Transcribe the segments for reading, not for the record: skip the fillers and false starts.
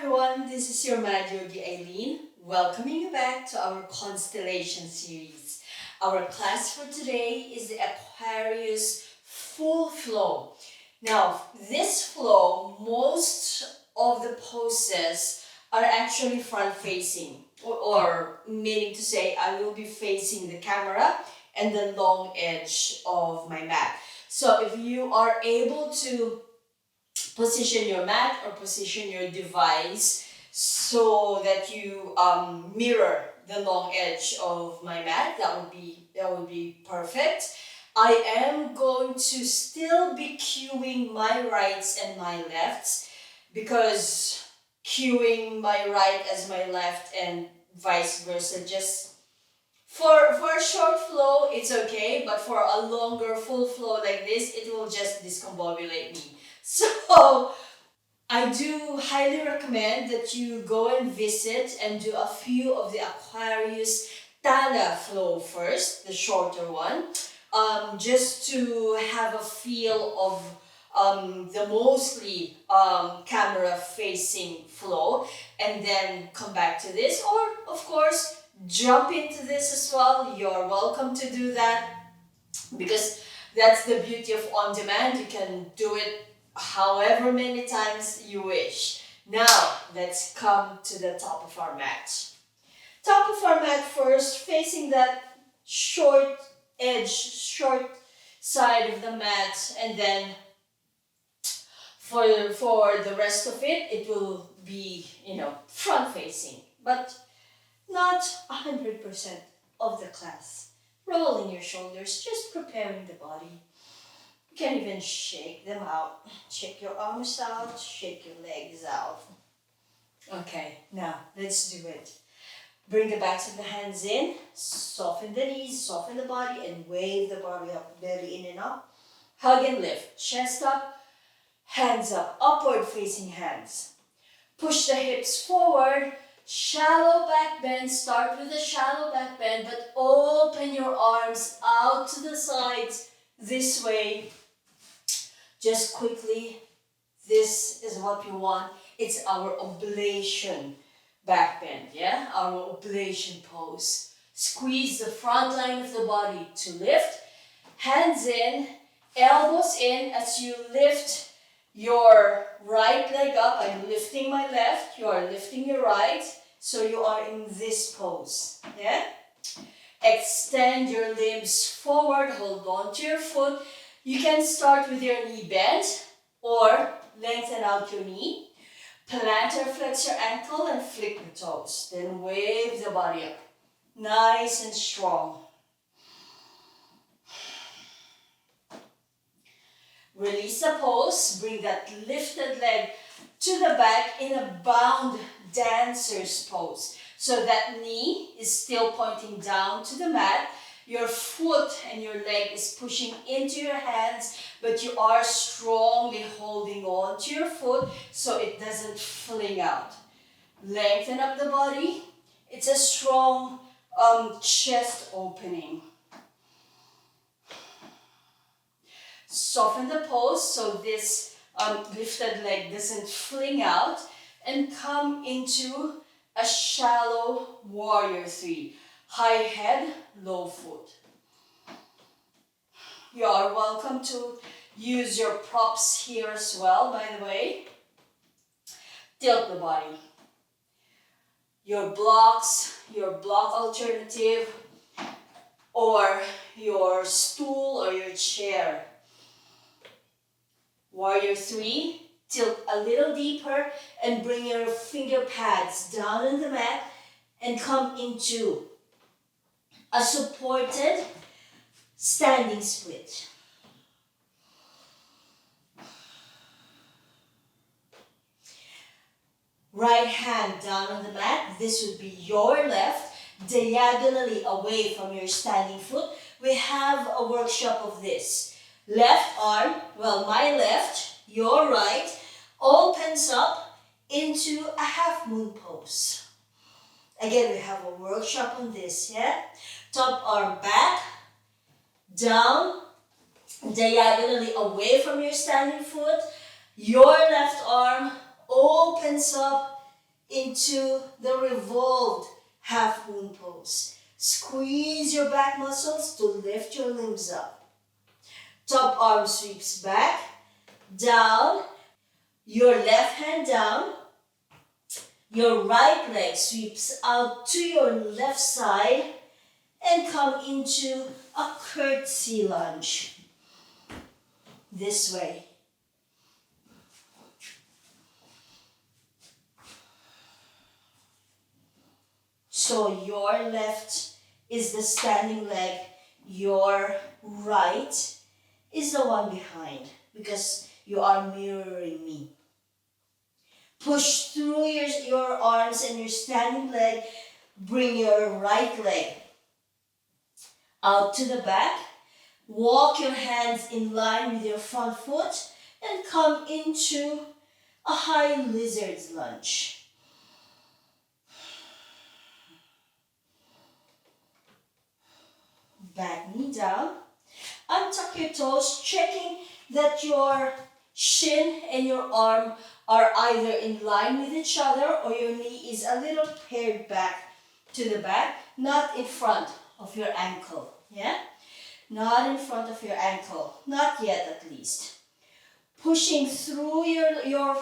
everyone, this is your Mad Yogi Eileen, welcoming you back to our constellation series. Our class for today is the Aquarius Full Flow. Now, this flow, most of the poses are actually front facing, or meaning to say I will be facing the camera and the long edge of my mat. So if you are able to position your mat or position your device so that you mirror the long edge of my mat, that would be perfect. I am going to still be cueing my rights and my lefts, because cueing my right as my left and vice versa, just for a short flow it's okay, but for a longer full flow like this, it will just discombobulate me. So I do highly recommend that you go and visit and do a few of the Aquarius Tala flow first, the shorter one, just to have a feel of the mostly camera facing flow, and then come back to this, or of course jump into this as well. You're welcome to do that, because that's the beauty of on demand. You can do it however many times you wish. Now, let's come to the top of our mat. Top of our mat first, facing that short edge, short side of the mat, and then for the rest of it, it will be, front facing, but not 100% of the class. Rolling your shoulders, just preparing the body. You can even shake them out. Shake your arms out, shake your legs out. Okay, now let's do it. Bring the backs of the hands in, soften the knees, soften the body, and wave the body up, belly in and up. Hug and lift, chest up, hands up, upward facing hands. Push the hips forward, shallow back bend. Start with a shallow back bend, but open your arms out to the sides this way. Just quickly, this is what we want. It's our oblation back bend, yeah? Our oblation pose. Squeeze the front line of the body to lift. Hands in, elbows in as you lift your right leg up. I'm lifting my left, you are lifting your right. So you are in this pose, yeah? Extend your limbs forward, hold on to your foot. You can start with your knee bent or lengthen out your knee. Plant or flex your ankle and flick the toes. Then wave the body up. Nice and strong. Release the pose. Bring that lifted leg to the back in a bound dancer's pose. So that knee is still pointing down to the mat. Your foot and your leg is pushing into your hands, but you are strongly holding on to your foot so it doesn't fling out. Lengthen up the body. It's a strong chest opening. Soften the pose so this lifted leg doesn't fling out, and come into a shallow warrior three. High head, low foot. You are welcome to use your props here as well, by the way. Tilt the body. Your blocks, your block alternative, or your stool or your chair. Warrior three, tilt a little deeper and bring your finger pads down on the mat and come into a supported standing split. Right hand down on the mat. This would be your left, diagonally away from your standing foot. We have a workshop of this. Left arm, my left, your right, opens up into a half moon pose. Again, we have a workshop on this, yeah? Top arm back, down, diagonally away from your standing foot. Your left arm opens up into the revolved half moon pose. Squeeze your back muscles to lift your limbs up. Top arm sweeps back, down, your left hand down, your right leg sweeps out to your left side and come into a curtsy lunge. This way. So your left is the standing leg, your right is the one behind because you are mirroring me. Push through your arms and your standing leg. Bring your right leg out to the back. Walk your hands in line with your front foot and come into a high lizard's lunge. Back knee down. Untuck your toes, checking that your shin and your arm are either in line with each other or your knee is a little paired back to the back, not in front of your ankle. Yeah? Not in front of your ankle. Not yet, at least. Pushing through your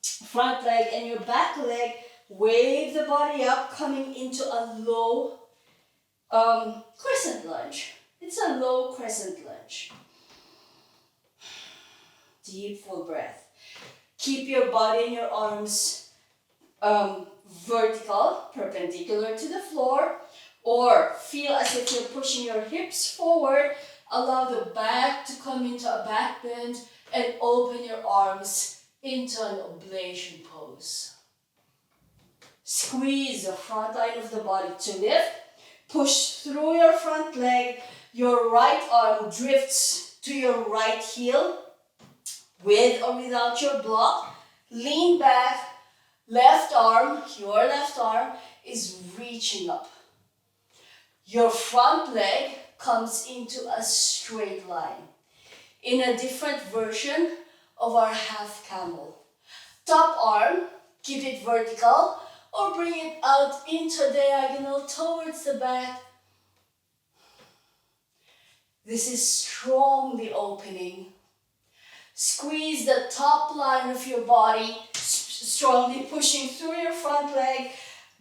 front leg and your back leg. Wave the body up, coming into a low crescent lunge. It's a low crescent lunge. Deep, full breath. Keep your body and your arms vertical, perpendicular to the floor, or feel as if you're pushing your hips forward. Allow the back to come into a back bend and open your arms into an oblation pose. Squeeze the front line of the body to lift. Push through your front leg. Your right arm drifts to your right heel with or without your block. Lean back. Left arm, your left arm is reaching up. Your front leg comes into a straight line in a different version of our half camel. Top arm, keep it vertical or bring it out into diagonal towards the back. This is strongly opening. Squeeze the top line of your body, strongly pushing through your front leg,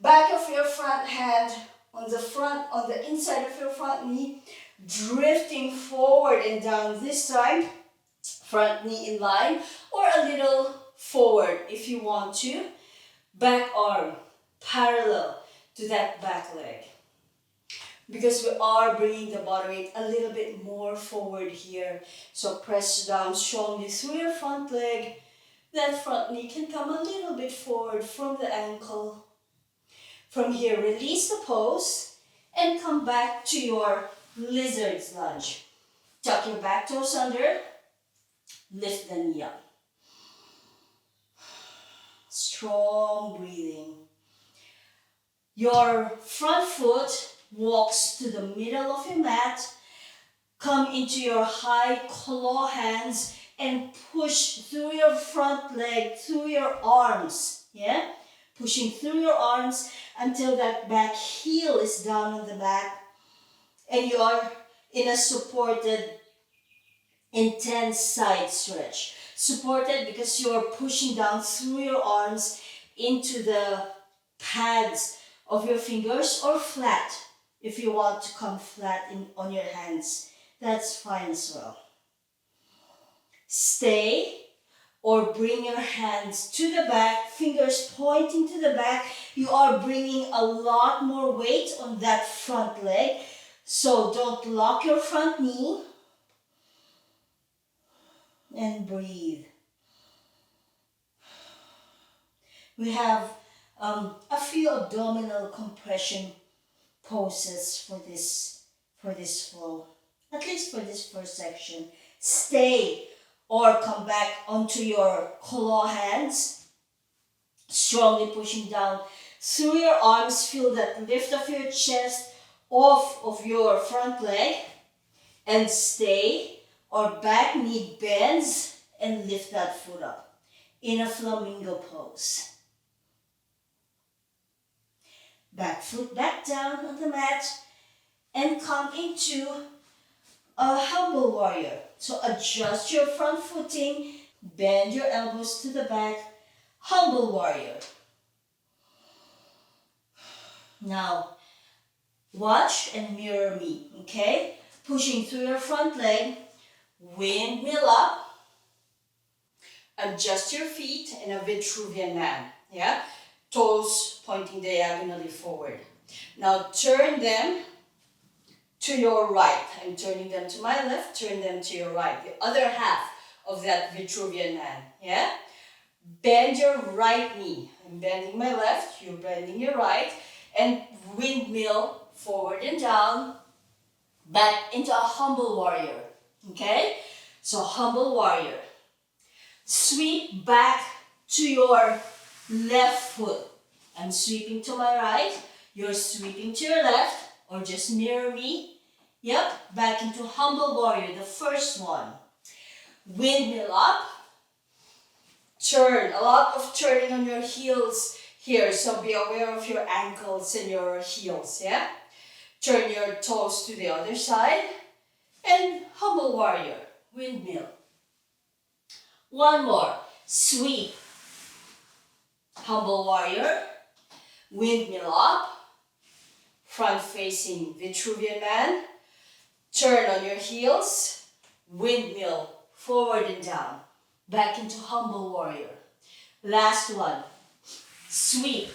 back of your front hand, on the inside of your front knee, drifting forward and down this time, front knee in line, or a little forward if you want to. Back arm parallel to that back leg. Because we are bringing the body weight a little bit more forward here. So press down strongly through your front leg. That front knee can come a little bit forward from the ankle. From here, release the pose and come back to your lizard's lunge. Tuck your back toes under. Lift the knee up. Strong breathing. Your front foot walks to the middle of your mat. Come into your high claw hands and push through your front leg, through your arms. Yeah? Pushing through your arms until that back heel is down on the mat. And you are in a supported, intense side stretch. Supported because you are pushing down through your arms into the pads of your fingers, or flat. If you want to come flat on your hands, that's fine as well. Stay or bring your hands to the back, fingers pointing to the back. You are bringing a lot more weight on that front leg. So don't lock your front knee. And breathe. We have a few abdominal compression poses for this flow, at least for this first section. Stay or come back onto your claw hands, strongly pushing down through your arms. Feel that lift of your chest off of your front leg, and stay or back knee bends and lift that foot up in a flamingo pose. Back foot back down on the mat and come into a humble warrior. So adjust your front footing, bend your elbows to the back, humble warrior. Now, watch and mirror me, okay? Pushing through your front leg, windmill up. Adjust your feet in a Vitruvian man, yeah? Toes pointing diagonally forward. Now turn them to your right. I'm turning them to my left, turn them to your right. The other half of that Vitruvian man, yeah? Bend your right knee. I'm bending my left, you're bending your right, and windmill forward and down, back into a humble warrior, okay? So humble warrior. Sweep back to your left foot. I'm sweeping to my right, you're sweeping to your left, or just mirror me. Yep, back into humble warrior, the first one. Windmill up. Turn, a lot of turning on your heels here, so be aware of your ankles and your heels, yeah? Turn your toes to the other side, and humble warrior, windmill. One more, sweep, humble warrior, windmill up, front facing Vitruvian man, turn on your heels, windmill forward and down, back into humble warrior. Last one, sweep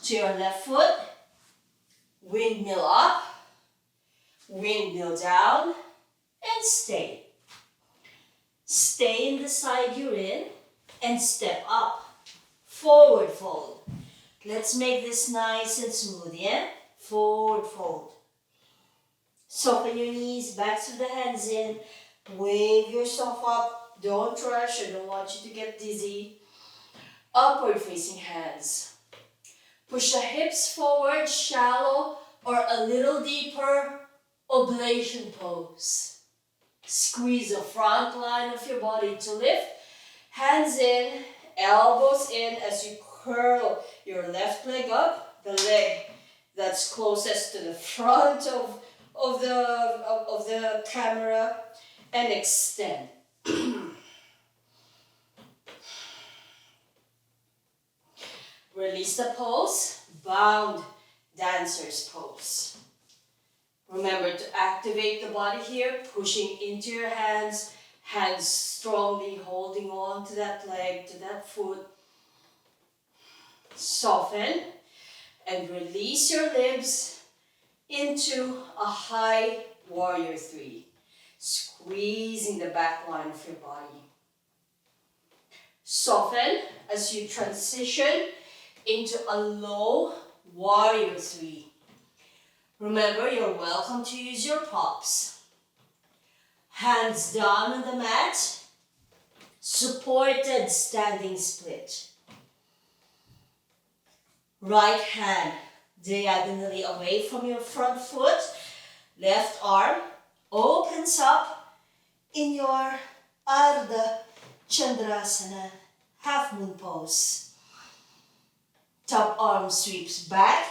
to your left foot, windmill up, windmill down, and stay. Stay in the side you're in and step up. Forward fold. Let's make this nice and smooth, yeah? Forward fold. Soften your knees, back to the hands in. Wave yourself up. Don't rush, I don't want you to get dizzy. Upward facing hands. Push the hips forward, shallow or a little deeper, oblation pose. Squeeze the front line of your body to lift. Hands in, elbows in as you curl your left leg up, the leg that's closest to the front of the camera, and extend. Release the pose, bound dancer's pose. Remember to activate the body here, pushing into your hands, hands strongly holding on to that leg, to that foot. Soften and release your limbs into a high warrior three, squeezing the back line of your body. Soften as you transition into a low warrior three. Remember, you're welcome to use your props. Hands down on the mat, supported standing split. Right hand diagonally away from your front foot. Left arm opens up in your Ardha Chandrasana, half moon pose. Top arm sweeps back,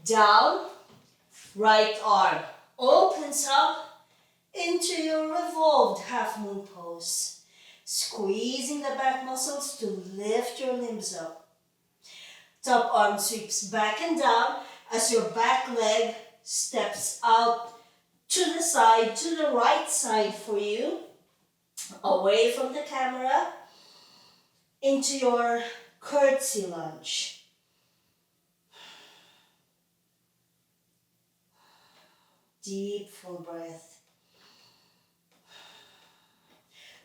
down. Right arm opens up into your revolved half moon pose. Squeezing the back muscles to lift your limbs up. Top arm sweeps back and down as your back leg steps out to the side, to the right side for you, away from the camera, into your curtsy lunge. Deep, full breath.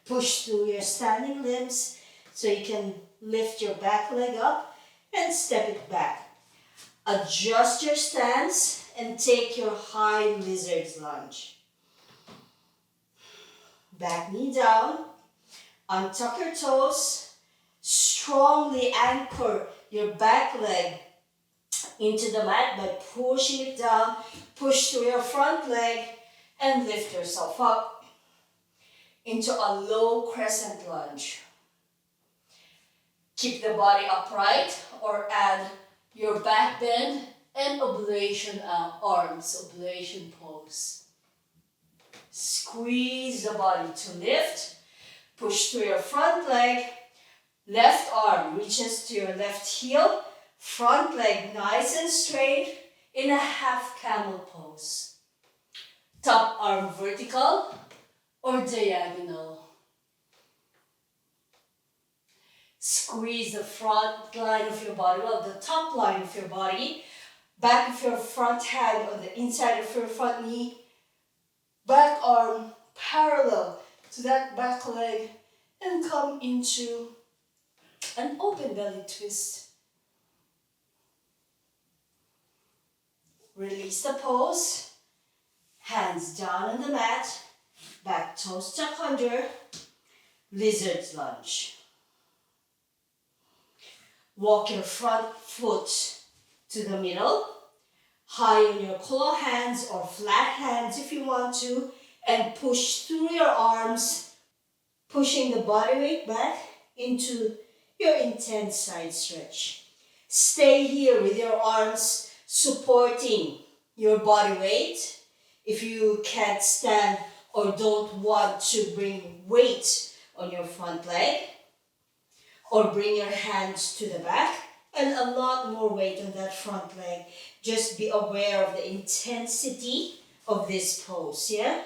Push through your standing limbs so you can lift your back leg up and step it back. Adjust your stance and take your high lizard's lunge. Back knee down, untuck your toes, strongly anchor your back leg into the mat by pushing it down. Push through your front leg and lift yourself up into a low crescent lunge. Keep the body upright or add your back bend and oblation arms, oblation pose. Squeeze the body to lift. Push through your front leg. Left arm reaches to your left heel. Front leg nice and straight in a half camel pose. Top arm vertical or diagonal. Squeeze the front line of your body, well, the top line of your body, back of your front hand on the inside of your front knee, back arm parallel to that back leg, and come into an open belly twist. Release the pose, hands down on the mat, back toes tuck under, lizard's lunge. Walk your front foot to the middle, high on your claw hands or flat hands if you want to, and push through your arms, pushing the body weight back into your intense side stretch. Stay here with your arms supporting your body weight. If you can't stand or don't want to bring weight on your front leg, or bring your hands to the back, and a lot more weight on that front leg. Just be aware of the intensity of this pose, yeah?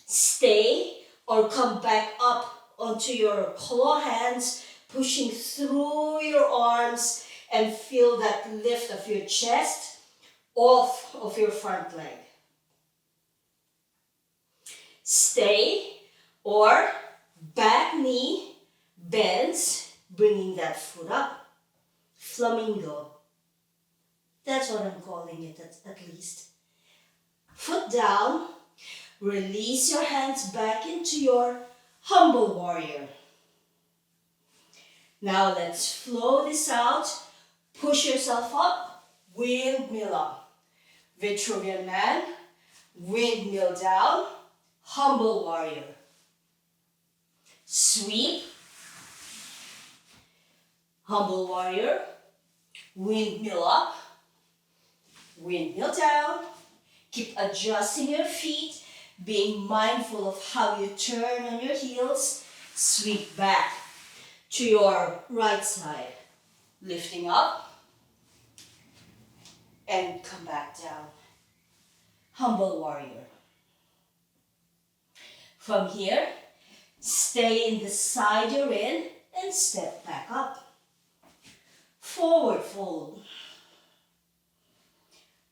Stay or come back up onto your claw hands, pushing through your arms, and feel that lift of your chest off of your front leg. Stay or back knee bends, bringing that foot up. Flamingo. That's what I'm calling it at least. Foot down. Release your hands back into your humble warrior. Now let's flow this out. Push yourself up. Windmill up. Vitruvian man. Windmill down. Humble warrior. Sweep. Humble warrior, windmill up, windmill down. Keep adjusting your feet, being mindful of how you turn on your heels. Sweep back to your right side, lifting up and come back down. Humble warrior. From here, stay in the side you're in and step back up. Forward fold.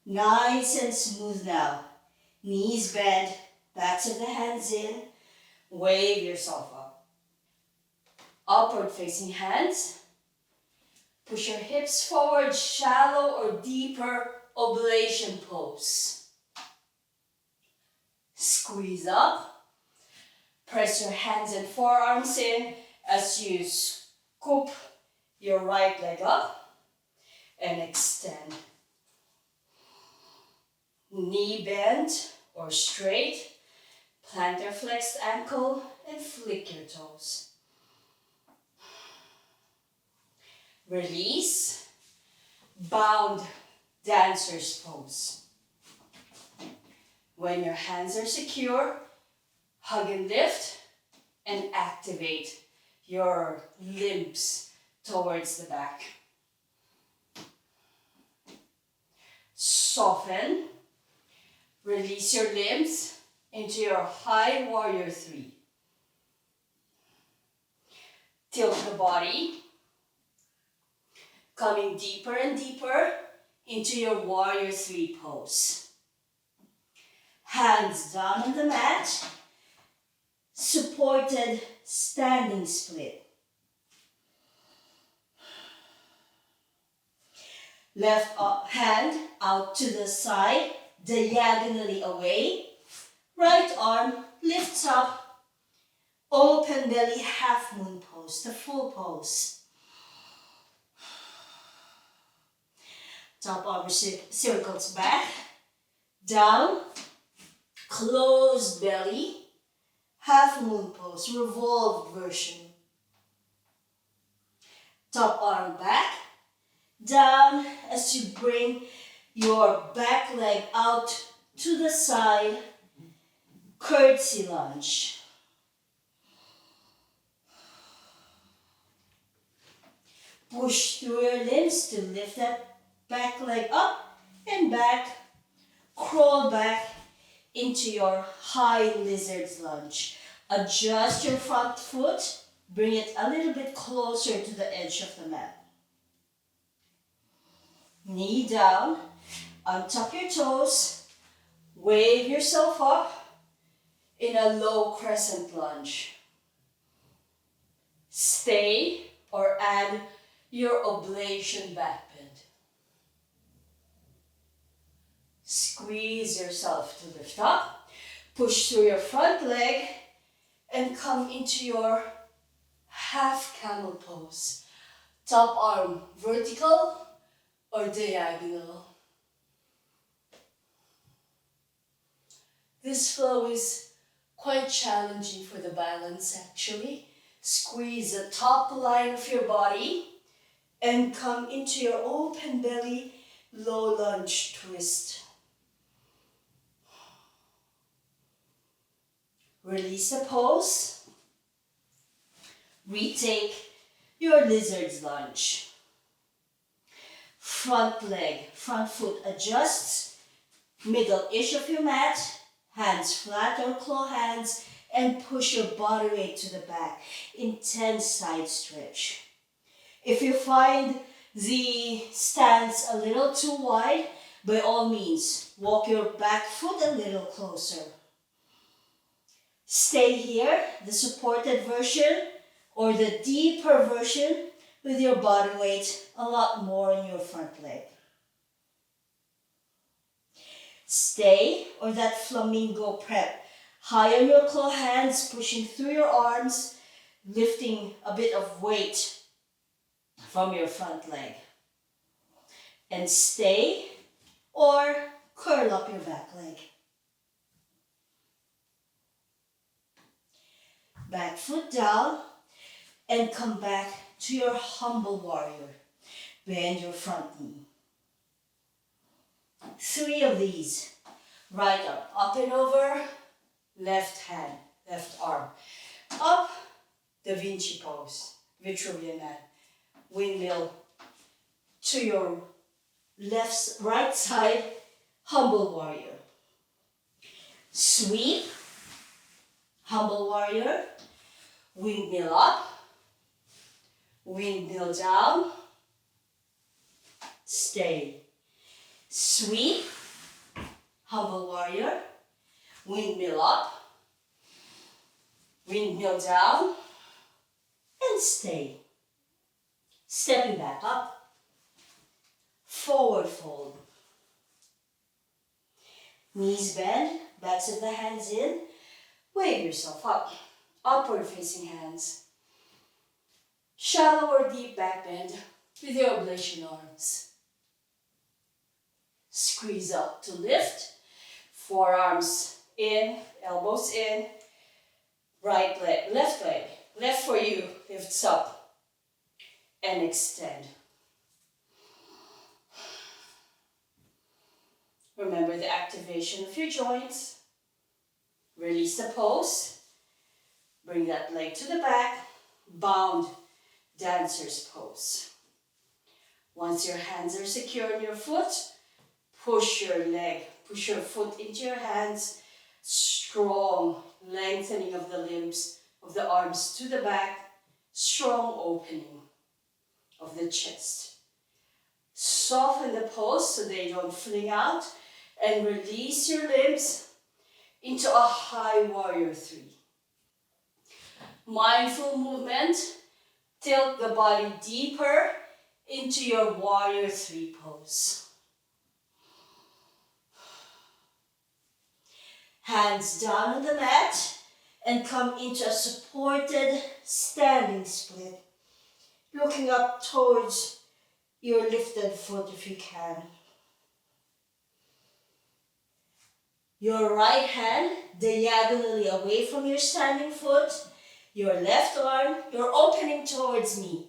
Nice and smooth now. Knees bend, backs of the hands in. Wave yourself up. Upward facing hands. Push your hips forward, shallow or deeper oblation pose. Squeeze up. Press your hands and forearms in as you scoop your right leg up and extend. Knee bend or straight, plantar flexed ankle, and flick your toes. Release, bound dancer's pose. When your hands are secure, hug and lift and activate your limbs towards the back. Soften. Release your limbs into your high warrior 3. Tilt the body. Coming deeper and deeper into your warrior 3 pose. Hands down on the mat. Supported standing split. Left hand out to the side, diagonally away. Right arm lifts up. Open belly half moon pose, the full pose. Top arm circles back. Down. Closed belly. Half moon pose, revolved version. Top arm back. down as you bring your back leg out to the side, curtsy lunge. Push through your limbs to lift that back leg up and back. Crawl back into your high lizard's lunge. Adjust your front foot. Bring it a little bit closer to the edge of the mat. Knee down. Untuck your toes. Wave yourself up in a low crescent lunge. Stay or add your oblation back bend. Squeeze yourself to lift up. Push through your front leg and come into your half camel pose. Top arm vertical or diagonal. This flow is quite challenging for the balance actually. Squeeze the top line of your body and come into your open belly low lunge twist. Release the pose. Retake your lizard's lunge. Front leg, front foot adjusts. Middle-ish of your mat. Hands flat or claw hands. And push your body weight to the back. Intense side stretch. If you find the stance a little too wide, by all means, walk your back foot a little closer. Stay here, the supported version or the deeper version with your body weight a lot more in your front leg. Stay or that flamingo prep. High on your claw hands, pushing through your arms, lifting a bit of weight from your front leg. And stay or curl up your back leg. Back foot down and come back to your humble warrior. Bend your front knee. 3 of these. Right arm up and over, left hand, left arm. Up, Da Vinci pose, Vitruvian man. Windmill to your right side, humble warrior. Sweep, humble warrior. Windmill up, windmill down, stay. Sweep, humble warrior, windmill up, windmill down, and stay. Stepping back up, forward fold. Knees bend, backs of the hands in, wave yourself up. Upward facing hands. Shallow or deep back bend with your oblation arms. Squeeze up to lift. Forearms in, elbows in. Right leg, left for you, lifts up and extend. Remember the activation of your joints. Release the pose. Bring that leg to the back, bound dancer's pose. Once your hands are secure in your foot, push your foot into your hands. Strong lengthening of the limbs, of the arms to the back. Strong opening of the chest. Soften the pose so they don't fling out and release your limbs into a high warrior 3. Mindful movement, tilt the body deeper into your warrior 3 pose. Hands down on the mat and come into a supported standing split. Looking up towards your lifted foot if you can. Your right hand diagonally away from your standing foot. Your left arm, you're opening towards me.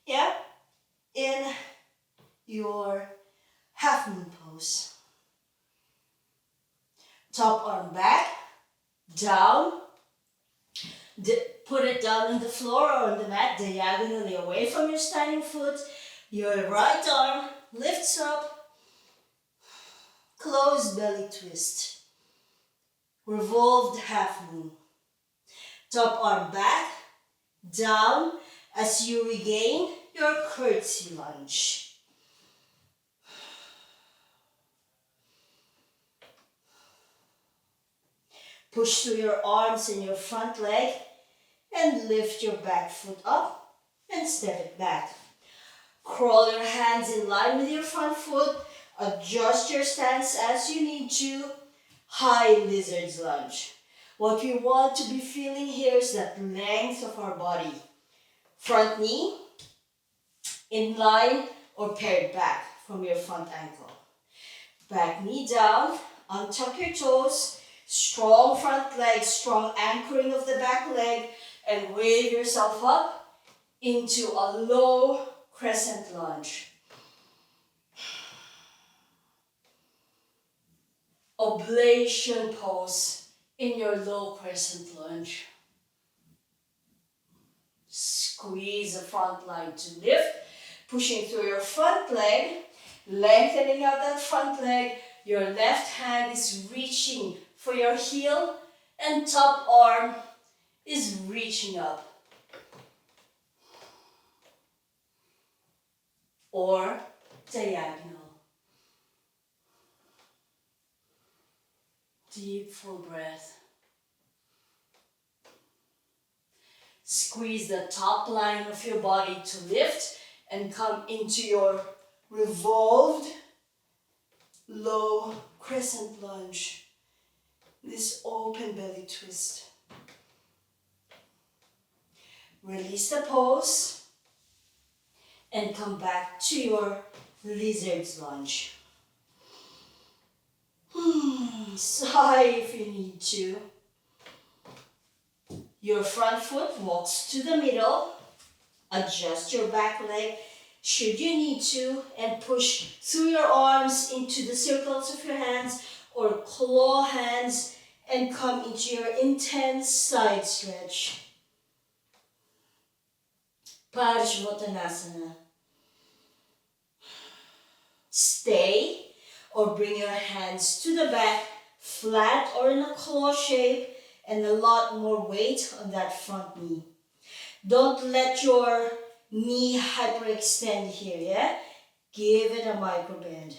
Yeah? In your half moon pose. Top arm back, down. Put it down on the floor or on the mat, diagonally away from your standing foot. Your right arm lifts up, closed belly twist. Revolved half moon. Top arm back, down as you regain your curtsy lunge. Push through your arms and your front leg and lift your back foot up and step it back. Crawl your hands in line with your front foot. Adjust your stance as you need to. High lizard's lunge. What we want to be feeling here is that length of our body. Front knee in line or paired back from your front ankle. Back knee down, untuck your toes, strong front leg, strong anchoring of the back leg, and wave yourself up into a low crescent lunge. Oblation pose in your low crescent lunge. Squeeze the front line to lift, pushing through your front leg, lengthening out that front leg. Your left hand is reaching for your heel and top arm is reaching up. Or diagonal. Deep, full breath. Squeeze the top line of your body to lift and come into your revolved low crescent lunge. This open belly twist. Release the pose and come back to your lizard's lunge. Sigh if you need to. Your front foot walks to the middle. Adjust your back leg should you need to and push through your arms into the circles of your hands or claw hands and come into your intense side stretch. Parsvottanasana. Stay or bring your hands to the back, flat or in a claw shape, and a lot more weight on that front knee. Don't let your knee hyperextend here, yeah? Give it a micro bend.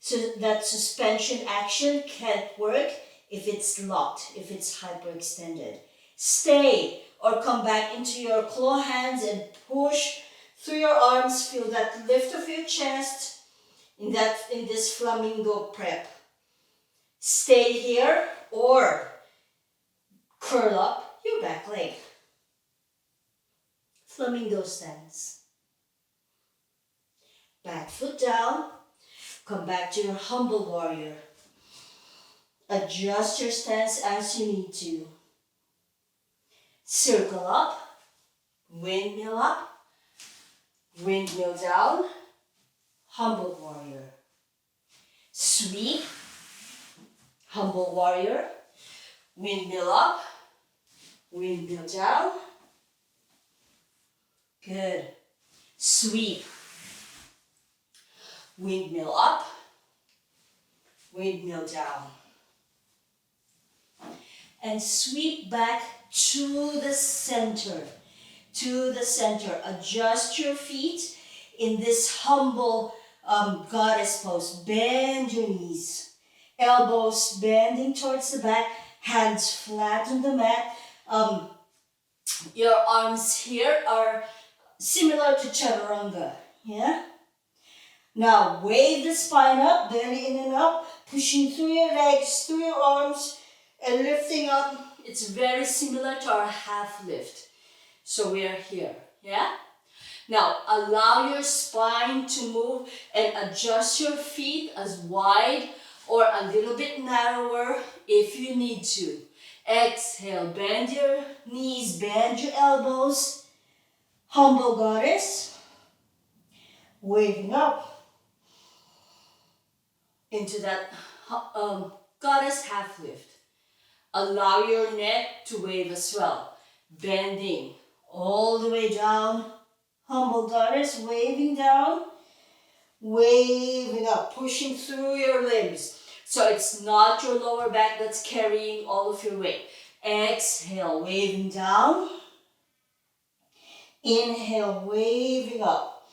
So that suspension action can't work if it's locked, if it's hyperextended. Stay or come back into your claw hands and push through your arms. Feel that lift of your chest in this flamingo prep. Stay here or curl up your back leg. Flamingo stance. Back foot down. Come back to your humble warrior. Adjust your stance as you need to. Circle up, windmill down, humble warrior. Sweep, humble warrior, windmill up, windmill down. Good. Sweep, windmill up, windmill down. And sweep back to the center. Adjust your feet in this humble goddess pose. Bend your knees. Elbows bending towards the back. Hands flat on the mat. Your arms here are similar to chaturanga. Yeah? Now wave the spine up, belly in and up. Pushing through your legs, through your arms. And lifting up, it's very similar to our half lift. So we are here, yeah? Now, allow your spine to move and adjust your feet as wide or a little bit narrower if you need to. Exhale, bend your knees, bend your elbows. Humble goddess, waving up into that goddess half lift. Allow your neck to wave as well, bending all the way down. Humble goddess, waving down, waving up, pushing through your limbs. So it's not your lower back that's carrying all of your weight. Exhale, waving down. Inhale, waving up.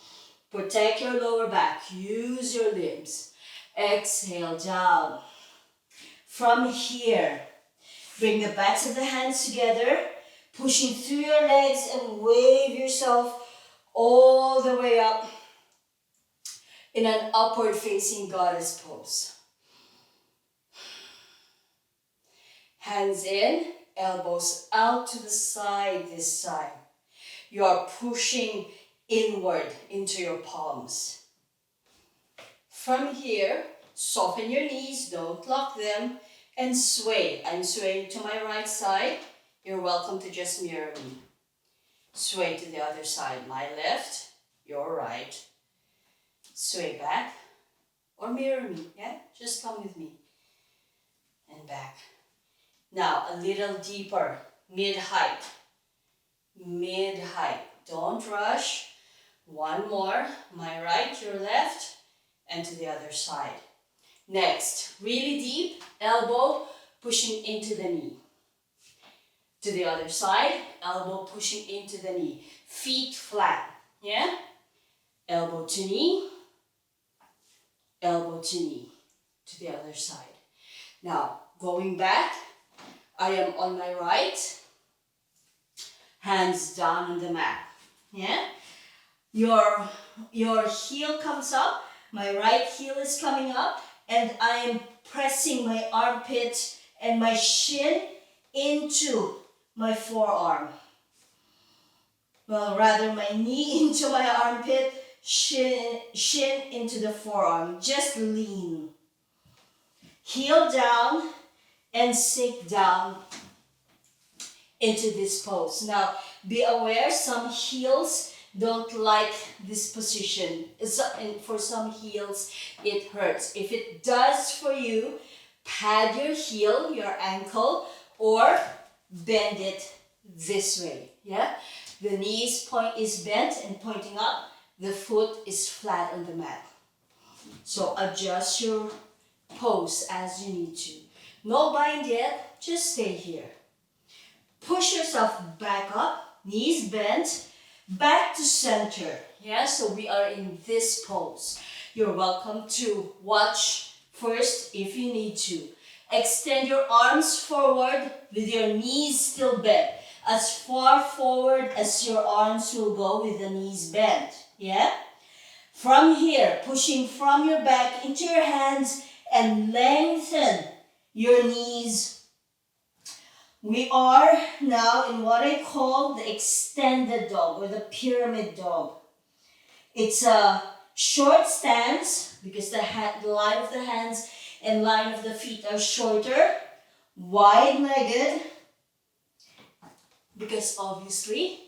Protect your lower back. Use your limbs. Exhale, down. From here, bring the backs of the hands together, pushing through your legs and wave yourself all the way up in an upward facing goddess pose. Hands in, elbows out to the side this time. You are pushing inward into your palms. From here, soften your knees, don't lock them, and sway. I'm swaying to my right side. You're welcome to just mirror me. Sway to the other side, my left, your right. Sway back or mirror me, yeah? Just come with me. And back. Now, a little deeper, mid-height. Mid-height. Don't rush. One more, my right, your left, and to the other side. Next, really deep, elbow pushing into the knee. To the other side, elbow pushing into the knee. Feet flat, yeah? Elbow to knee, elbow to knee. To the other side. Now, going back, I am on my right, hands down on the mat, yeah? Your heel comes up, my right heel is coming up, and I am pressing my armpit and my shin into my forearm. Well, rather my knee into my armpit, shin into the forearm. Just lean. Heel down and sink down into this pose. Now, be aware, some heels don't like this position. And for some heels, it hurts. If it does for you, pad your heel, your ankle, or bend it this way, yeah? The knee is bent and pointing up. The foot is flat on the mat. So adjust your pose as you need to. No bind yet, just stay here. Push yourself back up, knees bent, back to center. Yeah, so we are in this pose. You're welcome to watch first if you need to. Extend your arms forward with your knees still bent. As far forward as your arms will go with the knees bent. Yeah? From here, pushing from your back into your hands and lengthen your knees. We are now in what I call the extended dog or the pyramid dog. It's a short stance because the line of the hands and line of the feet are shorter, wide-legged, because obviously,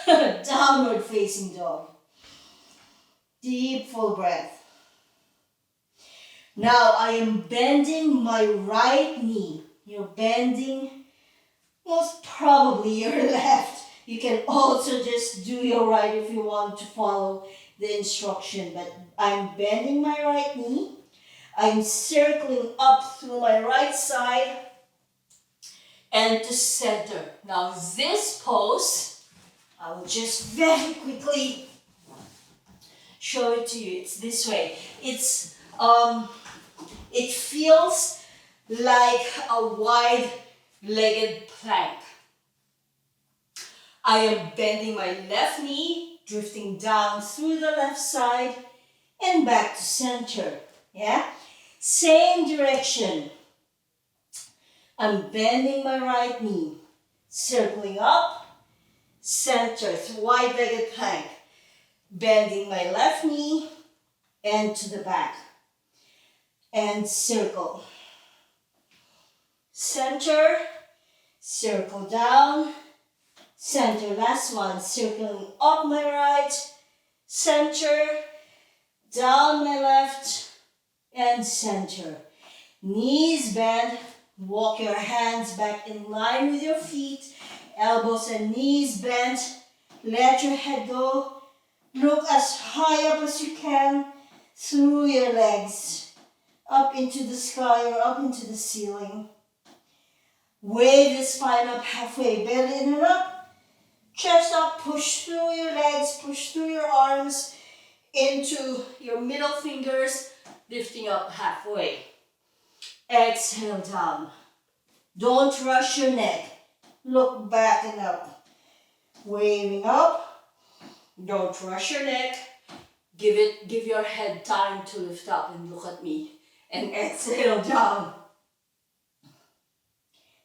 downward facing dog. Deep, full breath. Now I am bending my right knee. You're bending most probably your left. You can also just do your right if you want to follow the instruction, but I'm bending my right knee. I'm circling up through my right side and to center. Now this pose, I will just very quickly show it to you. It's this way. It feels like a wide-legged plank. I am bending my left knee, drifting down through the left side and back to center. Yeah? Same direction. I'm bending my right knee, circling up, center, wide-legged plank. Bending my left knee and to the back. And circle. Center, circle down, center. Last one, circling up my right, center, down my left, and center. Knees bend, walk your hands back in line with your feet, elbows and knees bent, let your head go. Look as high up as you can through your legs, up into the sky or up into the ceiling. Wave the spine up halfway, belly in and up, chest up, push through your legs, push through your arms into your middle fingers, lifting up halfway. Exhale down. Don't rush your neck. Look back and up. Waving up. Don't rush your neck. Give your head time to lift up and look at me. And exhale down.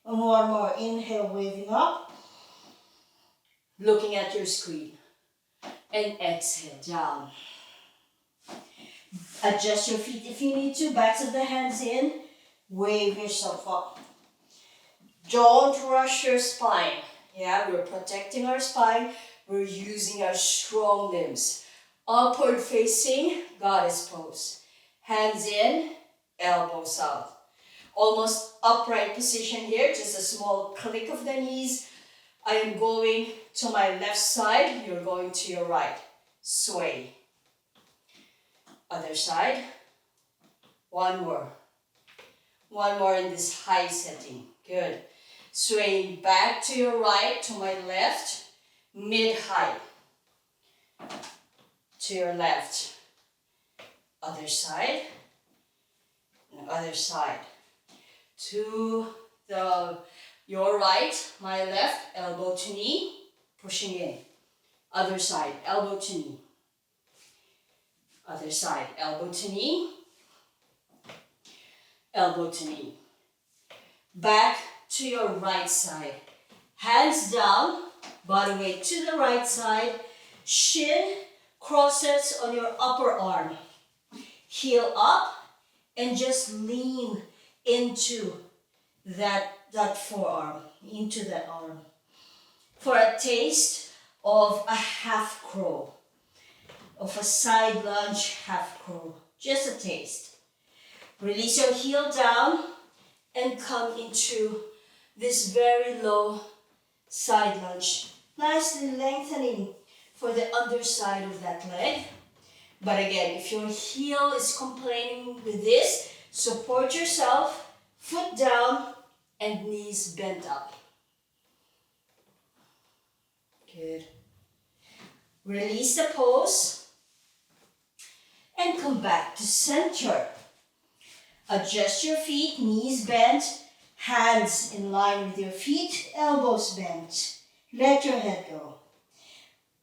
And one more. Inhale, waving up. Looking at your screen. And exhale down. Adjust your feet if you need to. Backs of the hands in. Wave yourself up. Don't rush your spine. Yeah, we're protecting our spine. We're using our strong limbs. Upward facing, goddess pose. Hands in, elbows out. Almost upright position here, just a small click of the knees. I am going to my left side, you're going to your right. Sway. Other side. One more. One more in this high setting. Good. Swaying back to your right, to my left. Mid-high. To your left. Other side. And other side. To your right, my left, elbow to knee. Pushing in. Other side, elbow to knee. Other side, elbow to knee. Elbow to knee. Back to your right side. Hands down, body weight to the right side. Shin crosses on your upper arm. Heel up and just lean into that forearm, into that arm. For a taste of a half crow, of a side lunge half crow. Just a taste. Release your heel down and come into this very low side lunge. Nicely lengthening for the underside of that leg. But again, if your heel is complaining with this, support yourself, foot down and knees bent up. Good. Release the pose and come back to center. Adjust your feet, knees bent, hands in line with your feet, elbows bent. Let your head go.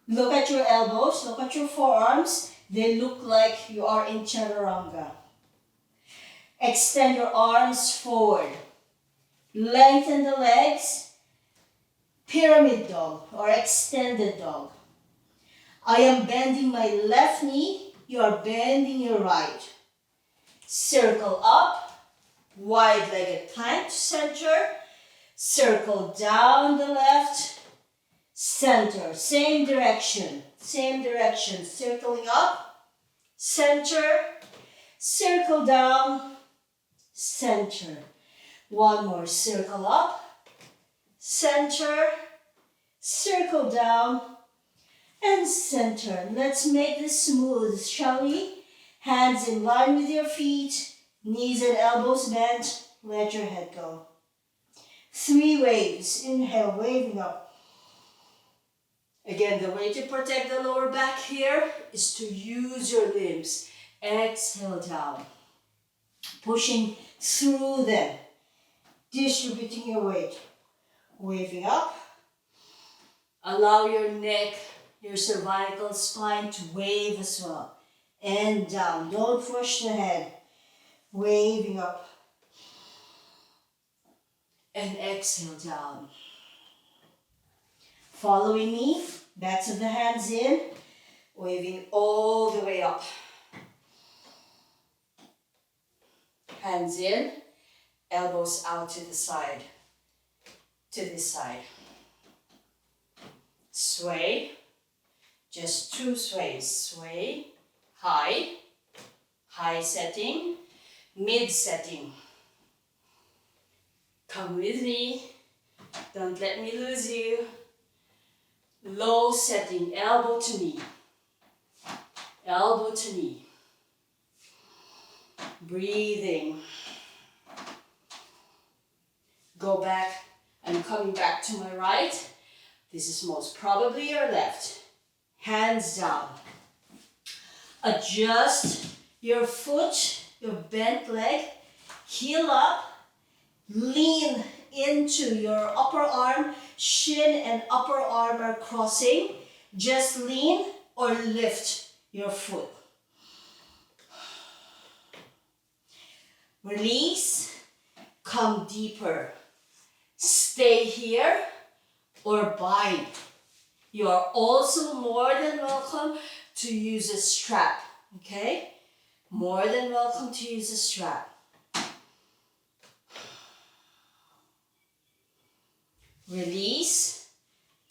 Look at your elbows, look at your forearms. They look like you are in chaturanga. Extend your arms forward. Lengthen the legs. Pyramid dog or extended dog. I am bending my left knee. You are bending your right. Circle up. Wide-legged plank to center. Circle down the left. Center. Same direction. Same direction. Circling up. Center. Circle down. Center. One more. Circle up. Center. Circle down. And center. Let's make this smooth, shall we? Hands in line with your feet. Knees and elbows bent. Let your head go. 3 waves. Inhale, waving up. Again, the way to protect the lower back here is to use your limbs. Exhale down. Pushing through them. Distributing your weight. Waving up. Allow your neck, your cervical spine to wave as well. And down. Don't rush the head. Waving up. And exhale down. Following me, backs of the hands in, waving all the way up. Hands in, elbows out to the side, to this side. sway, just 2 sways, sway, high, high setting, mid setting. Come with me, don't let me lose you. Low setting, elbow to knee, elbow to knee. Breathing. Go back, I'm coming back to my right. This is most probably your left. Hands down. Adjust your foot, your bent leg, heel up, lean into your upper arm, shin and upper arm are crossing. Just lean or lift your foot. Release, come deeper. Stay here or bind. You are also more than welcome to use a strap, okay? More than welcome to use a strap. Release,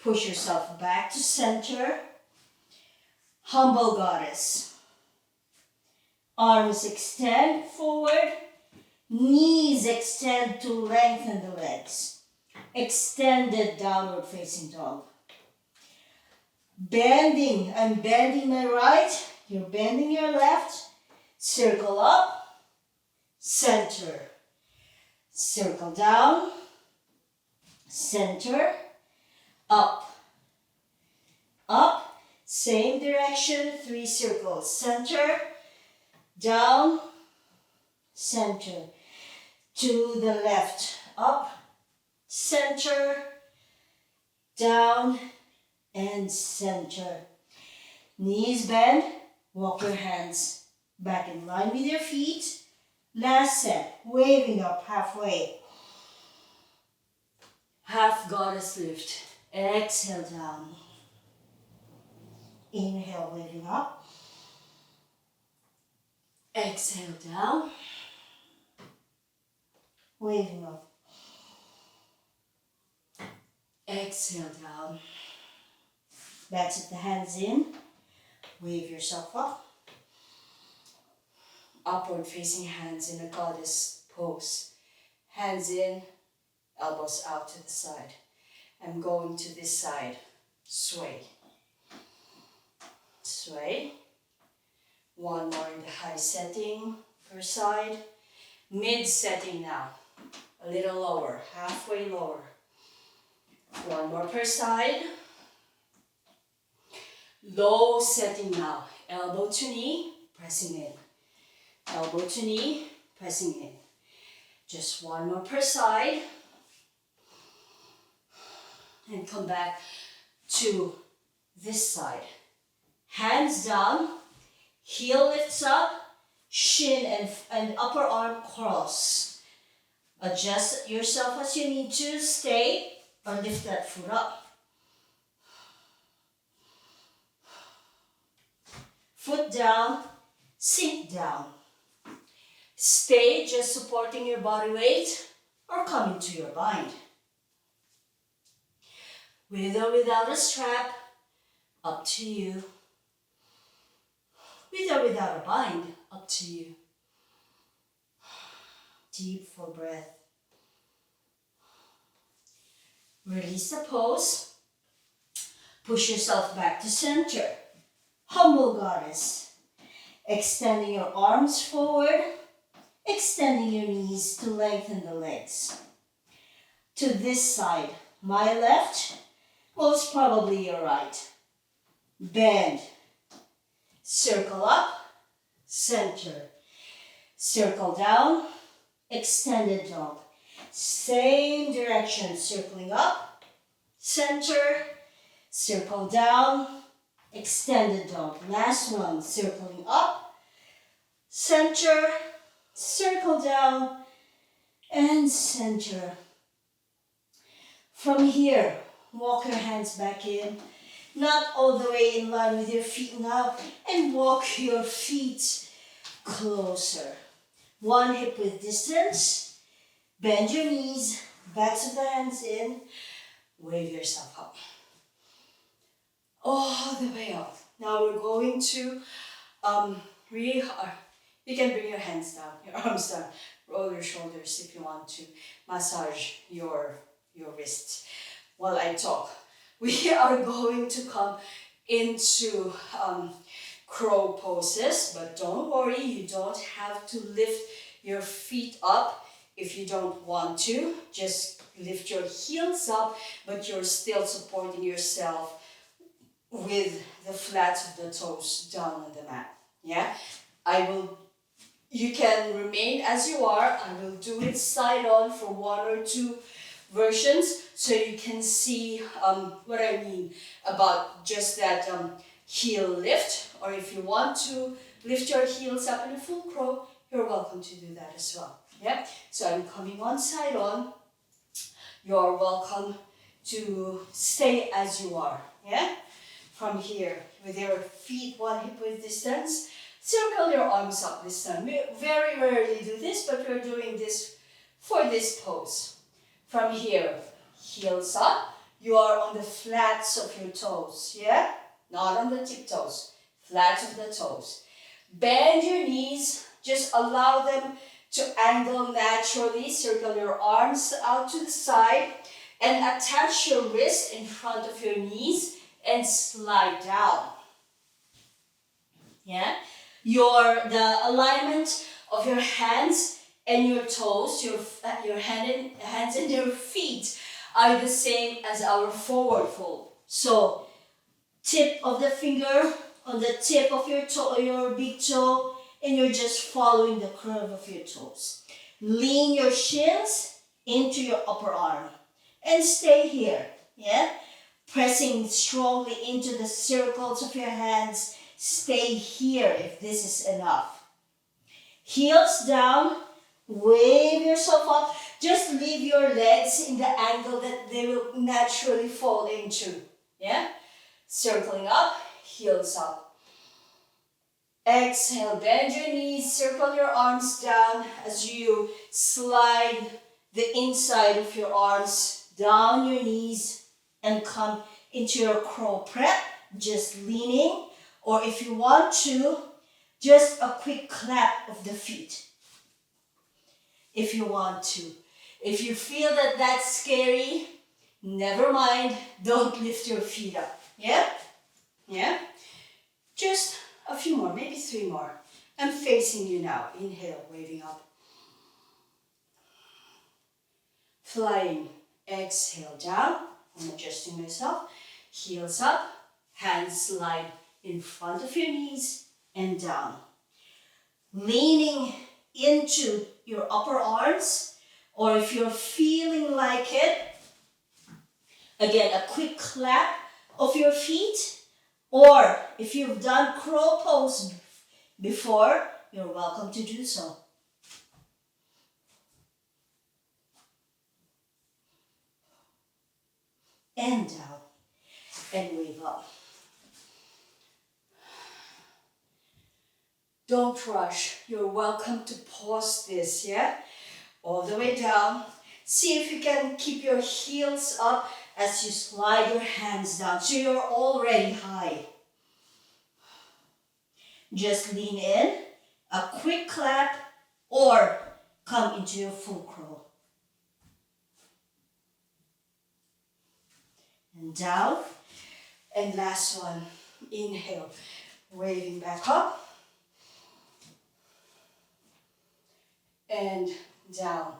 push yourself back to center. Humble goddess. Arms extend forward. Knees extend to lengthen the legs. Extended downward facing dog. Bending, I'm bending my right, you're bending your left. Circle up, center. Circle down, center, up, up. Same direction, 3 circles. Center, down, center. To the left, up, center, down, and center. Knees bend, walk your hands back in line with your feet. Last set, waving up halfway. Half goddess lift. Exhale down. Inhale, waving up. Exhale down. Waving up. Exhale down. Back to the hands in. Wave yourself up. Upward facing hands in a goddess pose. Hands in, elbows out to the side. I'm going to this side. Sway. Sway. One more in the high setting per side. Mid setting now. A little lower, halfway lower. One more per side. Low setting now. Elbow to knee, pressing in. Elbow to knee, pressing in. Just one more per side. And come back to this side. Hands down, heel lifts up, shin and upper arm cross. Adjust yourself as you need to. Stay or lift that foot up. Foot down, sink down. Stay just supporting your body weight or come into your bind. With or without a strap, up to you. With or without a bind, up to you. Deep full breath. Release the pose. Push yourself back to center. Humble goddess. Extending your arms forward. Extending your knees to lengthen the legs. To this side, my left, most probably your right. Bend. Circle up, center. Circle down, extended dog. Same direction, circling up, center, circle down, extended dog. Last one, circling up, center, circle down, and center. From here, walk your hands back in, not all the way in line with your feet now, and walk your feet closer. One hip width distance, bend your knees, backs of the hands in, wave yourself up. all the way up. Now we're going to really hard. You can bring your hands down, your arms down, roll your shoulders if you want to, massage your wrists while I talk. We are going to come into crow poses, but don't worry, you don't have to lift your feet up if you don't want to. Just lift your heels up, but you're still supporting yourself with the flats of the toes down on the mat. Yeah, you can remain as you are. I will do it side on for 1 or 2 versions so you can see what I mean about just that heel lift. Or if you want to lift your heels up in a full crow, you're welcome to do that as well. Yeah, so I'm coming on side on. You're welcome to stay as you are. Yeah, from here with your feet 1 hip width distance. Circle your arms up this time. We very rarely do this, but we're doing this for this pose. From here, heels up. You are on the flats of your toes, yeah? Not on the tiptoes, flats of the toes. Bend your knees, just allow them to angle naturally. Circle your arms out to the side and attach your wrist in front of your knees and slide down. Yeah? The alignment of your hands and your toes, your hands and your feet are the same as our forward fold. So, tip of the finger on the tip of your toe, your big toe, and you're just following the curve of your toes. Lean your shins into your upper arm and stay here. Yeah? Pressing strongly into the circles of your hands. Stay here if this is enough. Heels down, wave yourself up. Just leave your legs in the angle that they will naturally fall into. Yeah? Circling up, heels up. Exhale, bend your knees, circle your arms down as you slide the inside of your arms down your knees and come into your crow prep, just leaning. Or if you want to, just a quick clap of the feet. If you want to. If you feel that that's scary, never mind. Don't lift your feet up. Yeah? Yeah? Just a few more, maybe 3 more. I'm facing you now. Inhale, waving up. Flying. Exhale, down. I'm adjusting myself. Heels up. Hands slide in front of your knees and down. Leaning into your upper arms, or if you're feeling like it, again, a quick clap of your feet, or if you've done crow pose before, you're welcome to do so. And down, and wave up. Don't rush. You're welcome to pause this, yeah? All the way down. See if you can keep your heels up as you slide your hands down. So you're already high. Just lean in, a quick clap, or come into your full crow. And down. And last one. Inhale, waving back up. And down.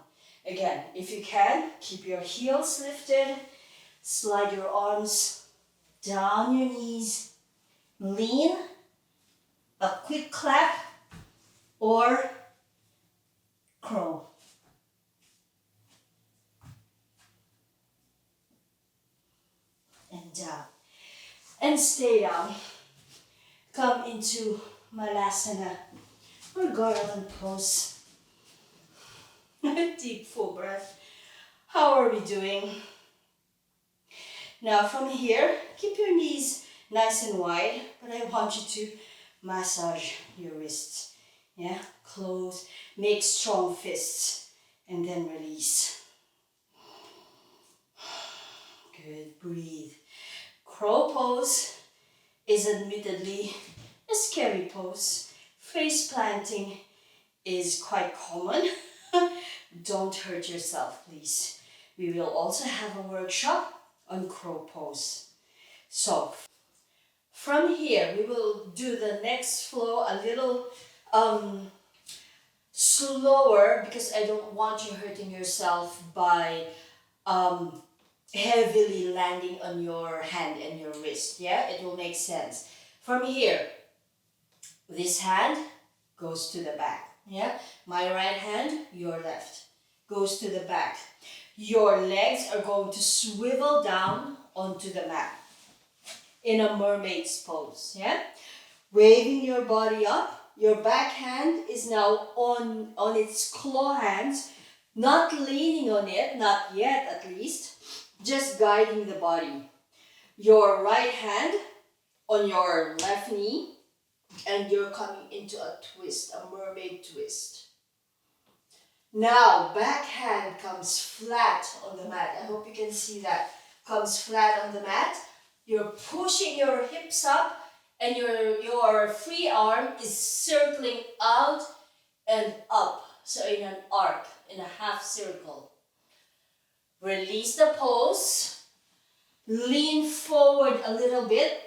Again, if you can, keep your heels lifted. Slide your arms down your knees. Lean. A quick clap or crow. And down. And stay down. Come into Malasana or garland pose. Deep full breath. How are we doing? Now from here, keep your knees nice and wide, but I want you to massage your wrists. Yeah, close, make strong fists, and then release. Good, breathe. Crow pose, is admittedly a scary pose. Face planting is quite common. Don't hurt yourself, please. We will also have a workshop on crow pose. So, from here, we will do the next flow a little slower because I don't want you hurting yourself by heavily landing on your hand and your wrist. Yeah, it will make sense. From here, this hand goes to the back. Yeah, my right hand, your left, goes to the back. Your legs are going to swivel down onto the mat in a mermaid's pose. Yeah, waving your body up. Your back hand is now on its claw hands, not leaning on it, not yet at least, just guiding the body. Your right hand on your left knee, and you're coming into a twist, a mermaid twist. Now, back hand comes flat on the mat. I hope you can see that. Comes flat on the mat. You're pushing your hips up, and your free arm is circling out and up. So in an arc, in a half circle. Release the pose. Lean forward a little bit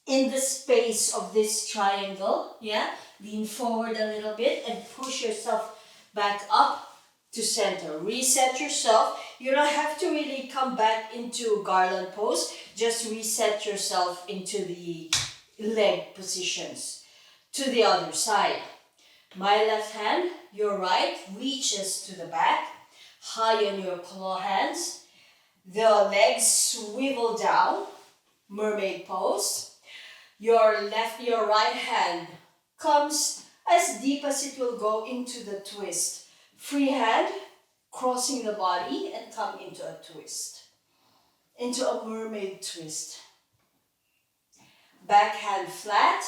in the space of this triangle. Yeah, lean forward a little bit and push yourself back up to center. Reset yourself. You don't have to really come back into garland pose. Just reset yourself into the leg positions. To the other side. My left hand, your right, reaches to the back. High on your claw hands. The legs swivel down. Mermaid pose. Your right hand comes as deep as it will go into the twist. Free hand, crossing the body and come into a twist. Into a mermaid twist. Back hand flat.